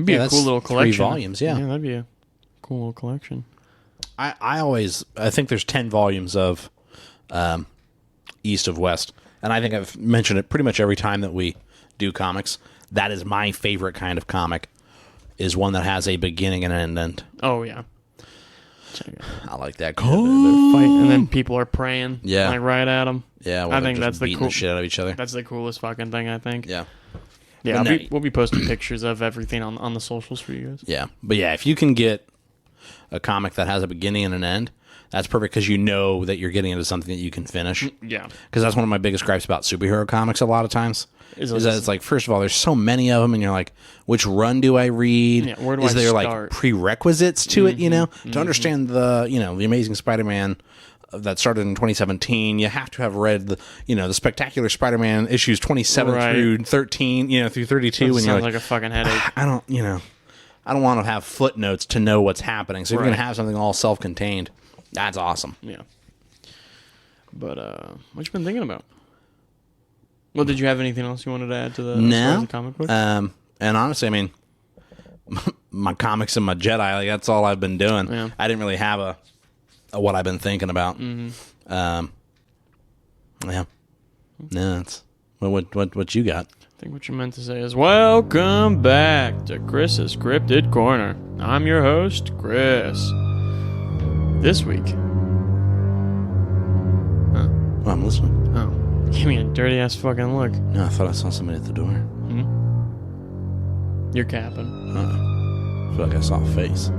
B: be a cool little collection.
A: 3 volumes, yeah.
B: Yeah, that'd be a cool little collection.
A: I think there's 10 volumes of East of West. And I think I've mentioned it pretty much every time that we do comics. That is my favorite kind of comic, is one that has a beginning and an end.
B: Oh, yeah.
A: I like that.
B: They're fighting, and then people are praying like right at them.
A: Yeah,
B: I think that's
A: beating the shit out of each other.
B: That's the coolest fucking thing, I think.
A: Yeah.
B: Yeah, we'll be posting pictures of everything on the socials for you guys.
A: Yeah. But yeah, if you can get a comic that has a beginning and an end, that's perfect because you know that you're getting into something that you can finish.
B: Yeah.
A: Because that's one of my biggest gripes about superhero comics a lot of times. Is that it's like, first of all, there's so many of them, and you're like, which run do I read?
B: Yeah, where do
A: Is
B: I
A: there
B: start?
A: like prerequisites to it, To understand the Amazing Spider-Man that started in 2017, you have to have read the Spectacular Spider-Man issues 27 through 13, through 32.
B: That
A: and you're
B: like a fucking headache.
A: I don't want to have footnotes to know what's happening. So if you're going to have something all self-contained, that's awesome.
B: Yeah. But what you been thinking about? Well, did you have anything else you wanted to add to the comic book?
A: And honestly, I mean, my comics and my Jedi, like that's all I've been doing.
B: Yeah.
A: I didn't really have a what I've been thinking about. Yeah. No, that's what you got.
B: I think what you meant to say is, welcome back to Chris's Scripted Corner. I'm your host, Chris. This week.
A: Huh? Well, I'm listening.
B: Oh. Give me a dirty ass fucking look.
A: No, I thought I saw somebody at the door.
B: You're capping.
A: I feel like I saw a face.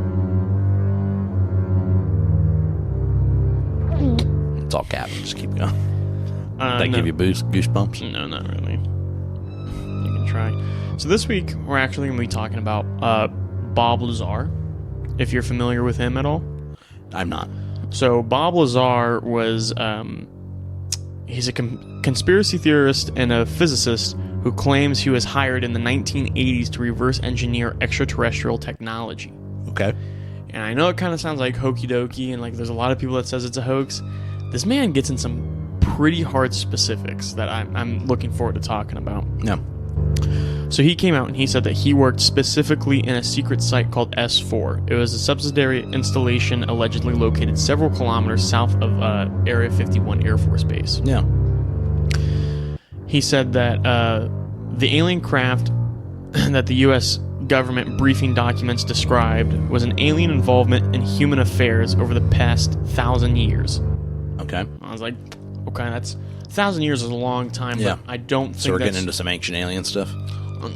A: It's all capping. Just keep going. Did that give you goosebumps?
B: No, not really. try. So this week, we're actually going to be talking about Bob Lazar, if you're familiar with him at all.
A: I'm not.
B: So Bob Lazar was, he's a conspiracy theorist and a physicist who claims he was hired in the 1980s to reverse engineer extraterrestrial technology.
A: Okay.
B: And I know it kind of sounds like hokey dokey, and like there's a lot of people that says it's a hoax. This man gets in some pretty hard specifics that I'm looking forward to talking about.
A: No.
B: So he came out and he said that he worked specifically in a secret site called S4. It was a subsidiary installation allegedly located several kilometers south of Area 51 Air Force Base.
A: Yeah.
B: He said that the alien craft that the U.S. government briefing documents described was an alien involvement in human affairs over the past 1,000 years.
A: Okay.
B: I was like, okay, that's 1,000 years is a long time,
A: Yeah.
B: but I don't think
A: So we're
B: that's...
A: getting into some ancient alien stuff.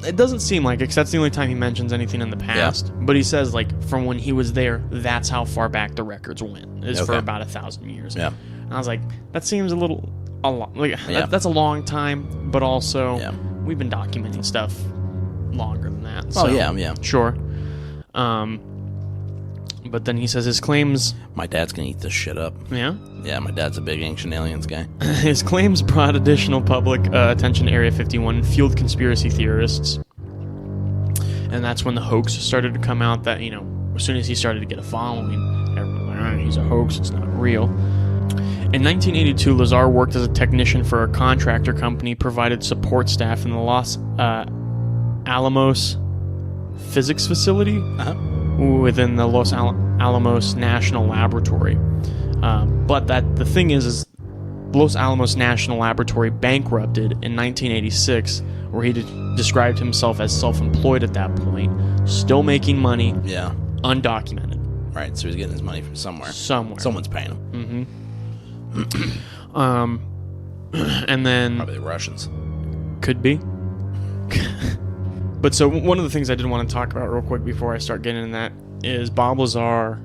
B: It doesn't seem like it, because that's the only time he mentions anything in the past. But he says, like, from when he was there, that's how far back the records went. Is for
A: Okay.
B: about 1,000 years.
A: Yeah.
B: And I was like, that seems a lot. Like,
A: Yeah.
B: that's a long time, but also
A: Yeah.
B: we've been documenting stuff longer than that.
A: Oh,
B: So,
A: yeah.
B: sure. But then he says his claims...
A: My dad's going to eat this shit up.
B: Yeah?
A: Yeah, my dad's a big ancient aliens guy.
B: His claims brought additional public attention to Area 51 and fueled conspiracy theorists. And that's when the hoax started to come out that, you know, as soon as he started to get a following, everyone was like, he's a hoax, it's not real. In 1982, Lazar worked as a technician for a contractor company, provided support staff in the Los Alamos physics facility within the Los Alamos National Laboratory. But the thing is Los Alamos National Laboratory bankrupted in 1986, where he described himself as self-employed at that point, still making money,
A: Yeah.
B: undocumented.
A: Right, so he's getting his money from somewhere.
B: Somewhere.
A: Someone's paying him.
B: And then...
A: Probably the Russians.
B: Could be. But so one of the things I did want to talk about real quick before I start getting into that is Bob Lazar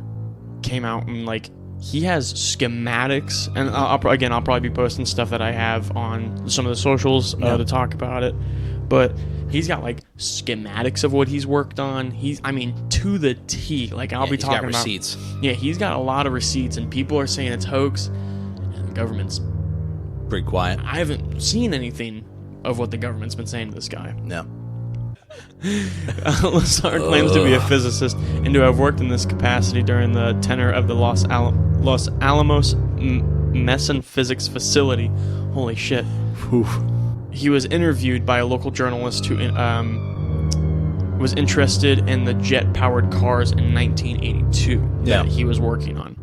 B: came out and, like, he has schematics, and I'll probably be posting stuff that I have on some of the socials to talk about it. But he's got, like, schematics of what he's worked on. To the T. Like, I'll be talking about
A: receipts.
B: Yeah, he's got a lot of receipts, and people are saying it's hoax, and the government's
A: Pretty quiet.
B: I haven't seen anything of what the government's been saying to this guy.
A: No.
B: Lazar claims to be a physicist and to have worked in this capacity during the tenure of the Los Alamos Meson Physics Facility. Holy shit.
A: Oof.
B: He was interviewed by a local journalist who was interested in the jet-powered cars in 1982 that he was working on.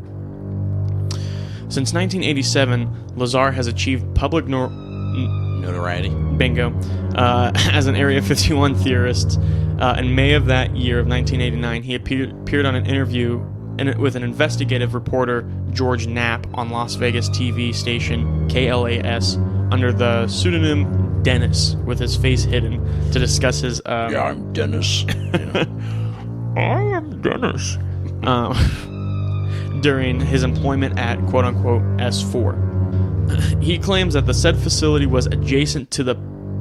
B: Since 1987, Lazar has achieved public
A: Notoriety.
B: Bingo. As an Area 51 theorist. In May of that year of 1989, he appeared on an interview with an investigative reporter, George Knapp, on Las Vegas TV station KLAS under the pseudonym Dennis, with his face hidden, to discuss his...
A: Yeah, I'm Dennis.
B: I am Dennis. During his employment at quote-unquote S4. He claims that the said facility was adjacent to the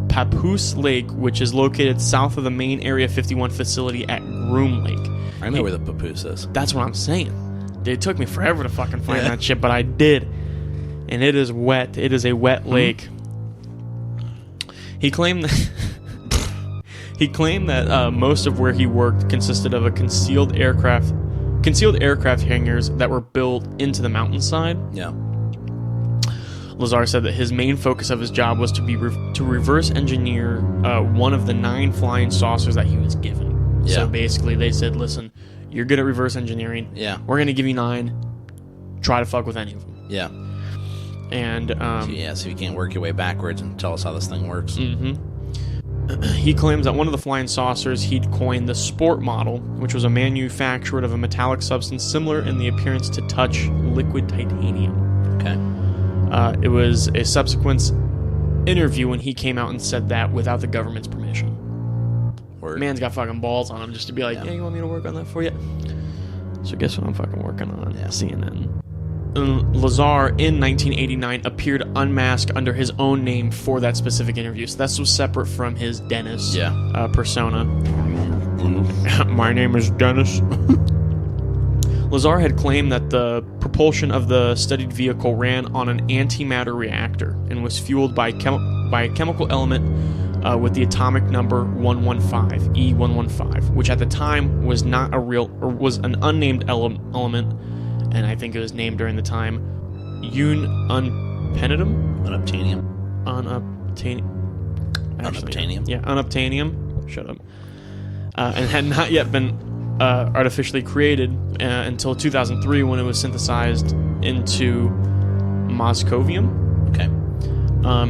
B: Papoose Lake, which is located south of the main Area 51 facility at Groom Lake.
A: I know where the papoose is.
B: That's what I'm saying. It took me forever to fucking find that shit, but I did. And it is wet. It is a wet lake. He claimed that most of where he worked consisted of a concealed aircraft hangars that were built into the mountainside.
A: Yeah.
B: Lazar said that his main focus of his job was to reverse engineer one of the 9 flying saucers that he was given.
A: Yeah.
B: So basically they said, listen, you're good at reverse engineering.
A: Yeah.
B: We're going to give you 9. Try to fuck with any of them.
A: Yeah.
B: And
A: so you can't work your way backwards and tell us how this thing works.
B: He claims that one of the flying saucers he'd coined the Sport model, which was a manufactured of a metallic substance similar in the appearance to touch liquid titanium.
A: Okay.
B: It was a subsequent interview when he came out and said that without the government's permission.
A: Word.
B: Man's got fucking balls on him just to be like, yeah, you want me to work on that for you? So guess what I'm fucking working on?
A: Yeah.
B: CNN. Lazar in 1989 appeared unmasked under his own name for that specific interview. So this was separate from his Dennis persona. My name is Dennis. Lazar had claimed that the propulsion of the studied vehicle ran on an antimatter reactor and was fueled by a chemical element with the atomic number 115, E115, which at the time was not a real, or was an unnamed element, and I think it was named during the time unpentium?
A: Unobtainium.
B: Unobtainium. Yeah, unobtainium. Shut up. And had not yet been artificially created until 2003 when it was synthesized into moscovium.
A: Okay.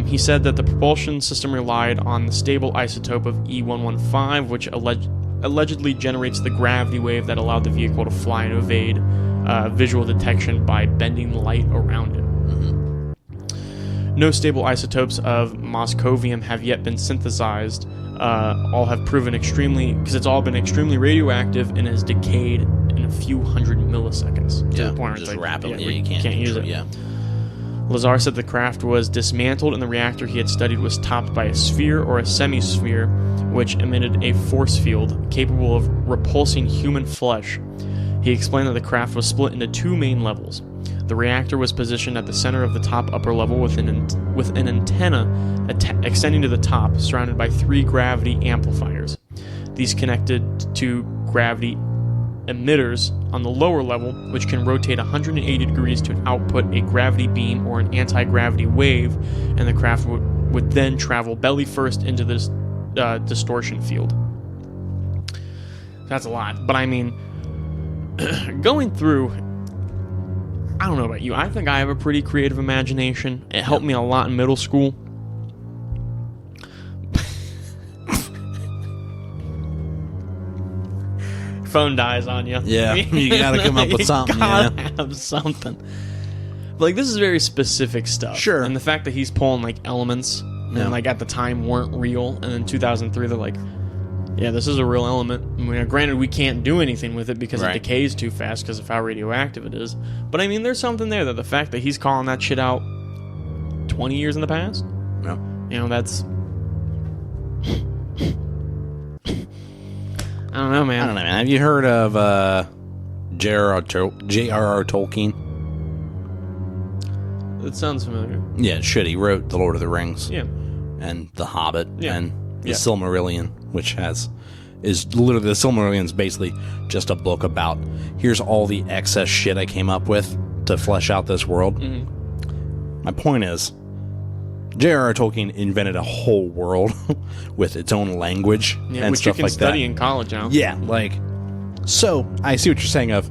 B: He said that the propulsion system relied on the stable isotope of E115, which allegedly generates the gravity wave that allowed the vehicle to fly and evade visual detection by bending light around it. Mm-hmm. No stable isotopes of moscovium have yet been synthesized. All have proven because it's all been extremely radioactive and has decayed in a few hundred milliseconds. To the point where it's
A: rapidly.
B: You can't use it.
A: Yeah.
B: Lazar said the craft was dismantled and the reactor he had studied was topped by a sphere or a semisphere, which emitted a force field capable of repulsing human flesh. He explained that the craft was split into two main levels. The reactor was positioned at the center of the top upper level with an antenna extending to the top, surrounded by 3 gravity amplifiers. These connected to gravity emitters on the lower level, which can rotate 180 degrees to output a gravity beam or an anti-gravity wave, and the craft would then travel belly first into this distortion field. That's a lot, but I mean, going through, I don't know about you, I think I have a pretty creative imagination. It helped me a lot in middle school. Phone dies on you.
A: Yeah, you gotta come up with something.
B: You gotta have something. But, like, this is very specific stuff.
A: Sure.
B: And the fact that he's pulling, like, elements and, like, at the time weren't real, and in 2003 they're like, yeah, this is a real element. I mean, granted, we can't do anything with it because it decays too fast because of how radioactive it is. But, I mean, there's something there that the fact that he's calling that shit out 20 years in the past, you know, that's... I don't know, man.
A: Have you heard of J.R.R. Tolkien?
B: It sounds familiar.
A: Yeah, shit. He wrote The Lord of the Rings.
B: Yeah.
A: And The Hobbit.
B: Yeah.
A: And The Silmarillion, which is literally, the Silmarillion is basically just a book about, here's all the excess shit I came up with to flesh out this world. Mm-hmm. My point is, J.R.R. Tolkien invented a whole world with its own language and
B: which
A: stuff
B: you can
A: like
B: study
A: that.
B: in college now.
A: Yeah, like, so I see what you're saying of,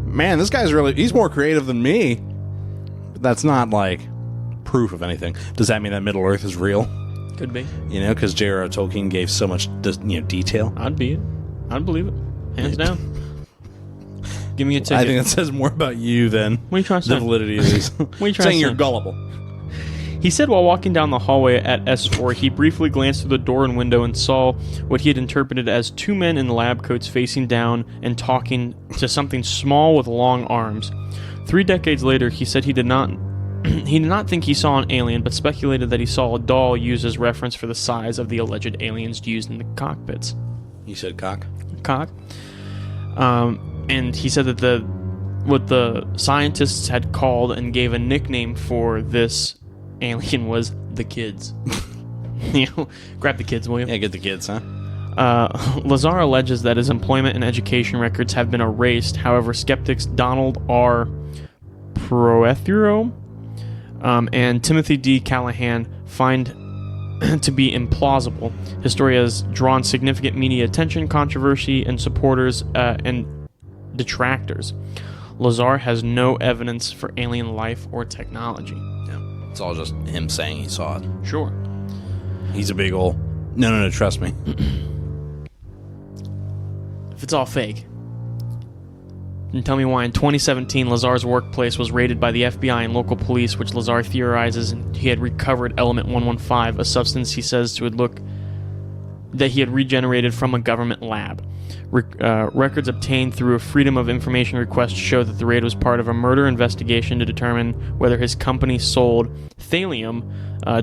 A: man, this guy's he's more creative than me. But that's not, like, proof of anything. Does that mean that Middle Earth is real?
B: Could be.
A: You know, because J.R.R. Tolkien gave so much, detail.
B: I'd believe it. Hands down. Give me a ticket.
A: I think that says more about you than
B: what are you trying to say?
A: The validity of these.
B: What are you trying
A: saying
B: to
A: you're
B: say?
A: gullible.
B: He said while walking down the hallway at S4, he briefly glanced through the door and window and saw what he had interpreted as 2 men in lab coats facing down and talking to something small with long arms. 3 decades later, he said he did not think he saw an alien, but speculated that he saw a doll used as reference for the size of the alleged aliens used in the cockpits.
A: You said cock?
B: Cock. And he said that what the scientists had called and gave a nickname for this alien was the kids. You know, grab the kids, will you?
A: Yeah, get the kids, huh?
B: Lazar alleges that his employment and education records have been erased. However, skeptics Donald R. Proethero and Timothy D. Callahan find to be implausible. His story has drawn significant media attention, controversy, and supporters and detractors. Lazar has no evidence for alien life or technology.
A: It's all just him saying he saw it.
B: Sure.
A: He's a big ol'... No, trust me.
B: If it's all fake, then tell me why in 2017 Lazar's workplace was raided by the FBI and local police, which Lazar theorizes he had recovered element 115, a substance he says that he had regenerated from a government lab. Records obtained through a Freedom of Information request show that the raid was part of a murder investigation to determine whether his company sold thallium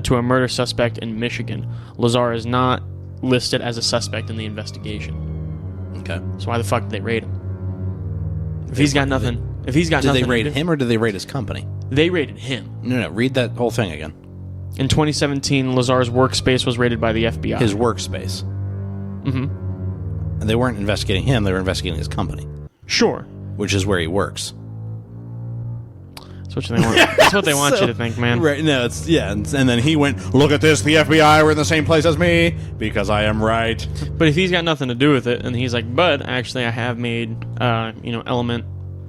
B: to a murder suspect in Michigan. Lazar is not listed as a suspect in the investigation.
A: Okay.
B: So why the fuck did they raid him? If he's got nothing... If he's got
A: Did
B: nothing
A: they raid
B: to do,
A: him or did they raid his company?
B: They raided him.
A: No, read that whole thing again.
B: In 2017, Lazar's workspace was raided by the FBI.
A: His workspace.
B: Mm-hmm.
A: And they weren't investigating him, they were investigating his company.
B: Sure.
A: Which is where he works.
B: That's what they want. That's what they want you to think, man.
A: Right, no, it's, yeah, and then he went, look at this, the FBI were in the same place as me, because I am right.
B: But if he's got nothing to do with it, and he's like, but actually I have made, element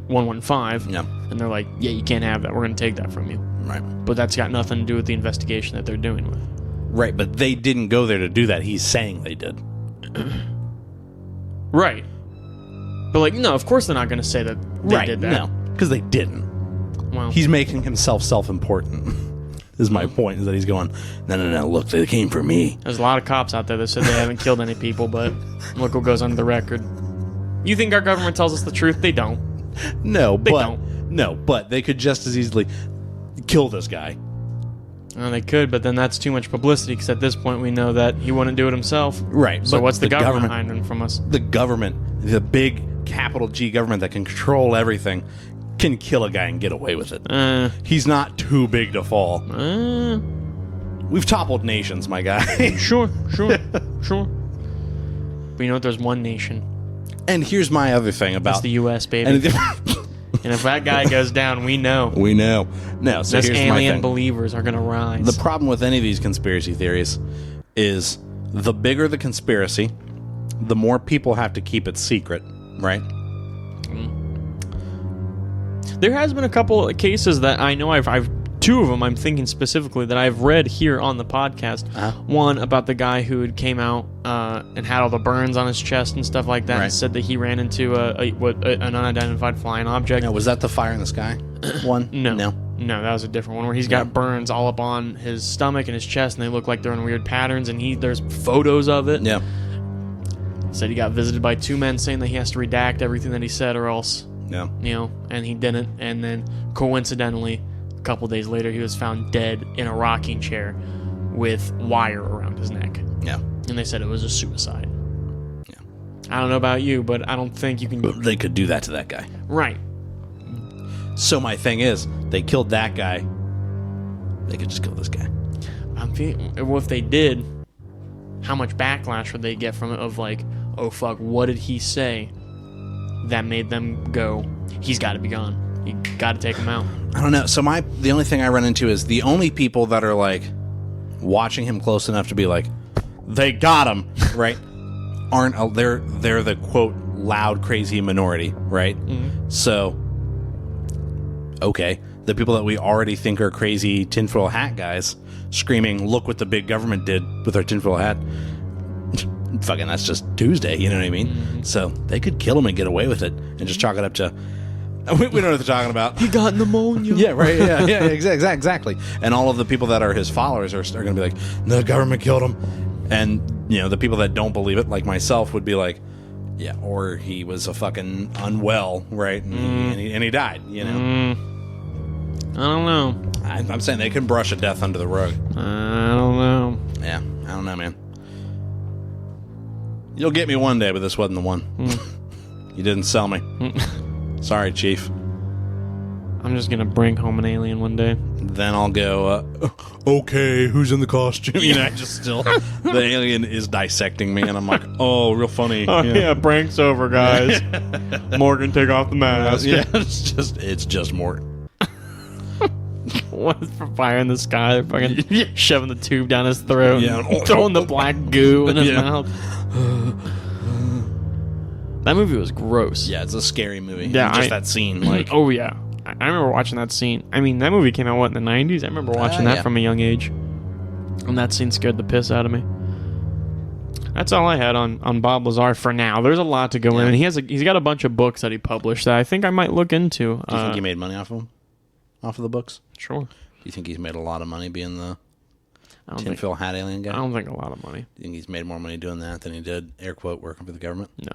B: 115,
A: Yeah.
B: and they're like, yeah, you can't have that. We're going to take that from you.
A: Right.
B: But that's got nothing to do with the investigation that they're doing with.
A: Right, but they didn't go there to do that. He's saying they did.
B: Right. But, like, no, of course they're not going to say that they did that.
A: No, because they didn't.
B: Well,
A: He's making himself self-important, is my point, is that he's going, no, look, they came for me.
B: there's a lot of cops out there that said they haven't killed any people, but look what goes under the record. You think our government tells us the truth? They don't.
A: No,
B: They
A: but
B: don't.
A: No, but they could just as easily kill this guy.
B: Well, they could, but then that's too much publicity, because at this point we know that he wouldn't do it himself.
A: Right.
B: So
A: but
B: what's the government hiding from us?
A: The government, the big capital G government that can control everything, can kill a guy and get away with it. He's not too big to fall. We've toppled nations, my guy.
B: Sure. But you know what? There's one nation.
A: And here's my other thing about
B: That's the U.S., baby. And if that guy goes down, we know.
A: We know. No, so
B: Those
A: here's my
B: alien
A: thing.
B: believers are going to rise.
A: The problem with any of these conspiracy theories is the bigger the conspiracy, the more people have to keep it secret, right?
B: There has been a couple of cases that I know I've two of them I'm thinking specifically that I've read here on the podcast. One about the guy who came out and had all the burns on his chest and stuff like that, and said that he ran into an unidentified flying object.
A: Now, was that the fire in the sky one?
B: No, that was a different one where he's got burns all up on his stomach and his chest, and they look like they're in weird patterns, and there's photos of it.
A: Yeah.
B: Said he got visited by two men saying that he has to redact everything that he said or else,
A: Yeah.
B: and he didn't. And then coincidentally, a couple days later, he was found dead in a rocking chair with wire around his neck.
A: Yeah.
B: And they said it was a suicide.
A: Yeah.
B: I don't know about you, but I don't think you can...
A: They could do that to that guy.
B: Right.
A: So my thing is, they killed that guy. They could just kill this guy.
B: I'm thinking, well, if they did, how much backlash would they get from it of like, oh fuck, what did he say that made them go, he's got to be gone. You got to take him out.
A: I don't know. So the only thing I run into is the only people that are like watching him close enough to be like, they got him, right? Aren't they're the quote loud crazy minority, right?
B: Mm-hmm.
A: So okay, the people that we already think are crazy tinfoil hat guys screaming, look what the big government did with our tinfoil hat. Fucking that's just Tuesday, you know what I mean?
B: Mm-hmm.
A: So they could kill him and get away with it and just chalk it up to we don't know what they're talking about.
B: He got pneumonia.
A: Yeah, right. Yeah, exactly. And all of the people that are his followers are going to be like, the government killed him. And, the people that don't believe it, like myself, would be like, yeah, or he was a fucking unwell, right? And he died,
B: I don't know.
A: I'm saying they can brush a death under the rug.
B: I don't know.
A: Yeah, I don't know, man. You'll get me one day, but this wasn't the one. You didn't sell me. Sorry, Chief.
B: I'm just going to bring home an alien one day.
A: Then I'll go, okay, who's in the costume? I just still, the alien is dissecting me, and I'm like, oh, real funny.
B: Oh, yeah, prank's over, guys. Morgan, take off the mask.
A: Yeah, it's just Morgan.
B: What for fire in the sky? They're fucking shoving the tube down his throat and throwing the black goo in his mouth. That movie was gross.
A: Yeah, it's a scary movie.
B: Yeah,
A: just that scene, like,
B: oh yeah, I remember watching that scene. I mean, that movie came out in the 90s. I remember watching that from a young age, and that scene scared the piss out of me. That's all I had on Bob Lazar for now. There's a lot to go in, and he's got a bunch of books that he published that I think I might look into.
A: Do you think he made money off of them? Off of the books?
B: Sure.
A: Do you think he's made a lot of money being the tinfoil hat alien guy?
B: I don't think a lot of money.
A: Do you think he's made more money doing that than he did, air quote, working for the government?
B: No.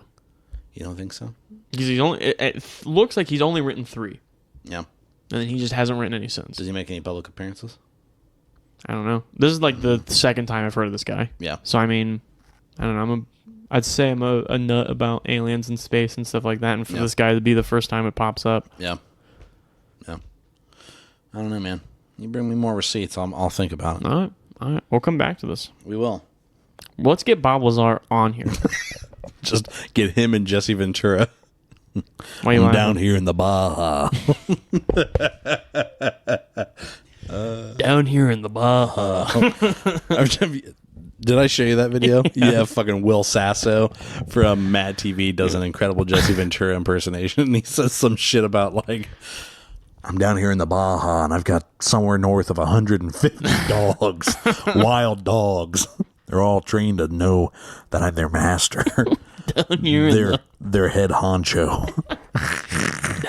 A: You don't think so?
B: Because it looks like he's only written 3.
A: Yeah.
B: And then he just hasn't written any since.
A: Does he make any public appearances?
B: I don't know. This is like the second time I've heard of this guy.
A: Yeah.
B: So I mean, I don't know. I'd say I'm a nut about aliens and space and stuff like that, and for this guy to be the first time it pops up.
A: Yeah. Yeah. I don't know, man. You bring me more receipts, I'll think about it.
B: All right. We'll come back to this.
A: We will.
B: Let's get Bob Lazar on here.
A: Just get him and Jesse Ventura.
B: Why you
A: I'm
B: laughing?
A: down here in the Baja.
B: Down here in the Baja.
A: Did I show you that video? Yeah, fucking Will Sasso from Mad TV does an incredible Jesse Ventura impersonation. And he says some shit about, like, I'm down here in the Baja, and I've got somewhere north of 150 dogs, wild dogs. They're all trained to know that I'm their master.
B: Down here
A: their head honcho.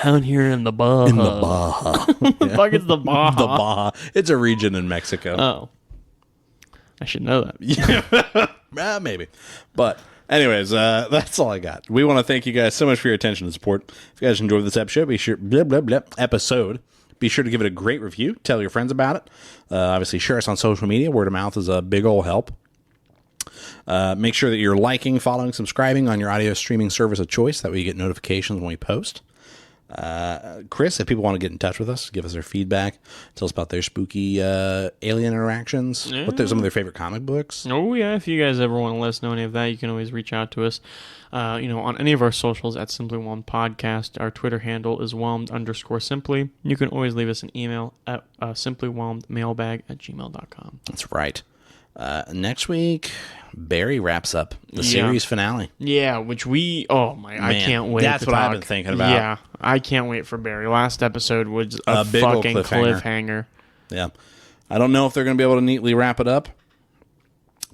B: Down here in the Baja.
A: In the Baja.
B: What the fuck is the Baja?
A: The Baja. It's a region in Mexico.
B: Oh. I should know that.
A: Maybe. But anyways, that's all I got. We want to thank you guys so much for your attention and support. If you guys enjoyed this episode, be sure to give it a great review. Tell your friends about it. Obviously, share us on social media. Word of mouth is a big ol' help. Make sure that you're liking, following, subscribing on your audio streaming service of choice. That way you get notifications when we post. Chris, if people want to get in touch with us, give us their feedback, tell us about their spooky alien interactions, what some of their favorite comic books.
B: Oh, yeah. If you guys ever want to let us know any of that, you can always reach out to us. On any of our socials at Simply Whelmed Podcast. Our Twitter handle is whelmed_simply. You can always leave us an email at simplywhelmedmailbag@gmail.com.
A: That's right. Next week, Barry wraps up the series finale.
B: Yeah, which I can't wait.
A: That's what I've been thinking about.
B: Yeah, I can't wait for Barry. Last episode was a
A: big old
B: fucking cliffhanger.
A: Yeah. I don't know if they're going to be able to neatly wrap it up,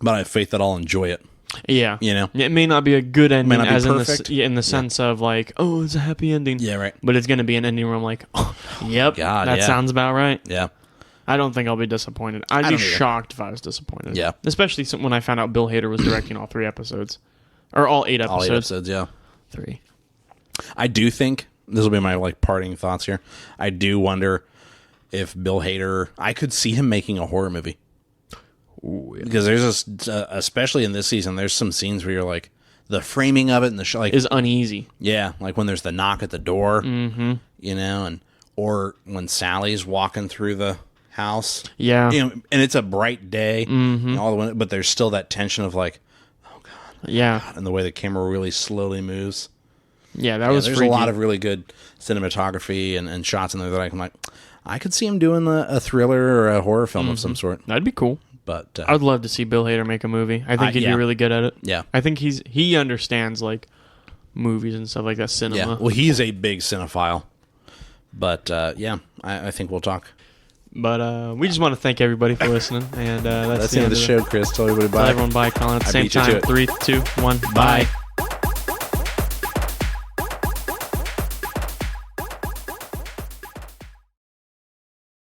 A: but I have faith that I'll enjoy it.
B: Yeah.
A: You know?
B: It may not be a good ending
A: May not be
B: as
A: perfect.
B: in the sense of like, oh, it's a happy ending.
A: Yeah, right.
B: But it's going to be an ending where I'm like, oh, yep,
A: God,
B: that
A: yeah.
B: sounds about right.
A: Yeah.
B: I don't think I'll be disappointed. I'd be
A: don't either.
B: shocked if I was disappointed.
A: Yeah.
B: Especially when I found out Bill Hader was directing all 3 episodes. Or all 8 episodes.
A: All 8 episodes, yeah.
B: 3.
A: I do think, this will be my parting thoughts here, I do wonder if Bill Hader, I could see him making a horror movie.
B: Ooh, yeah.
A: Because there's especially in this season, there's some scenes where you're like, the framing of it and the show,
B: is uneasy.
A: Yeah, like when there's the knock at the door, or when Sally's walking through the house.
B: Yeah.
A: And it's a bright day, and but there's still that tension of like, oh God.
B: Yeah.
A: And the way the camera really slowly moves.
B: Yeah, there's
A: freaky. A lot of really good cinematography and shots in there that I could see him doing a thriller or a horror film of some sort.
B: That'd be cool.
A: But
B: I'd love to see Bill Hader make a movie. I think he'd be really good at it.
A: Yeah.
B: I think he understands like movies and stuff like that, cinema.
A: Yeah. Well, he's a big cinephile. But I think we'll talk.
B: But we just want to thank everybody for listening, and that's
A: the end of the show, Chris. Tell everybody bye.
B: Tell everyone bye, Colin. At the same time, 3, 2, 1, bye.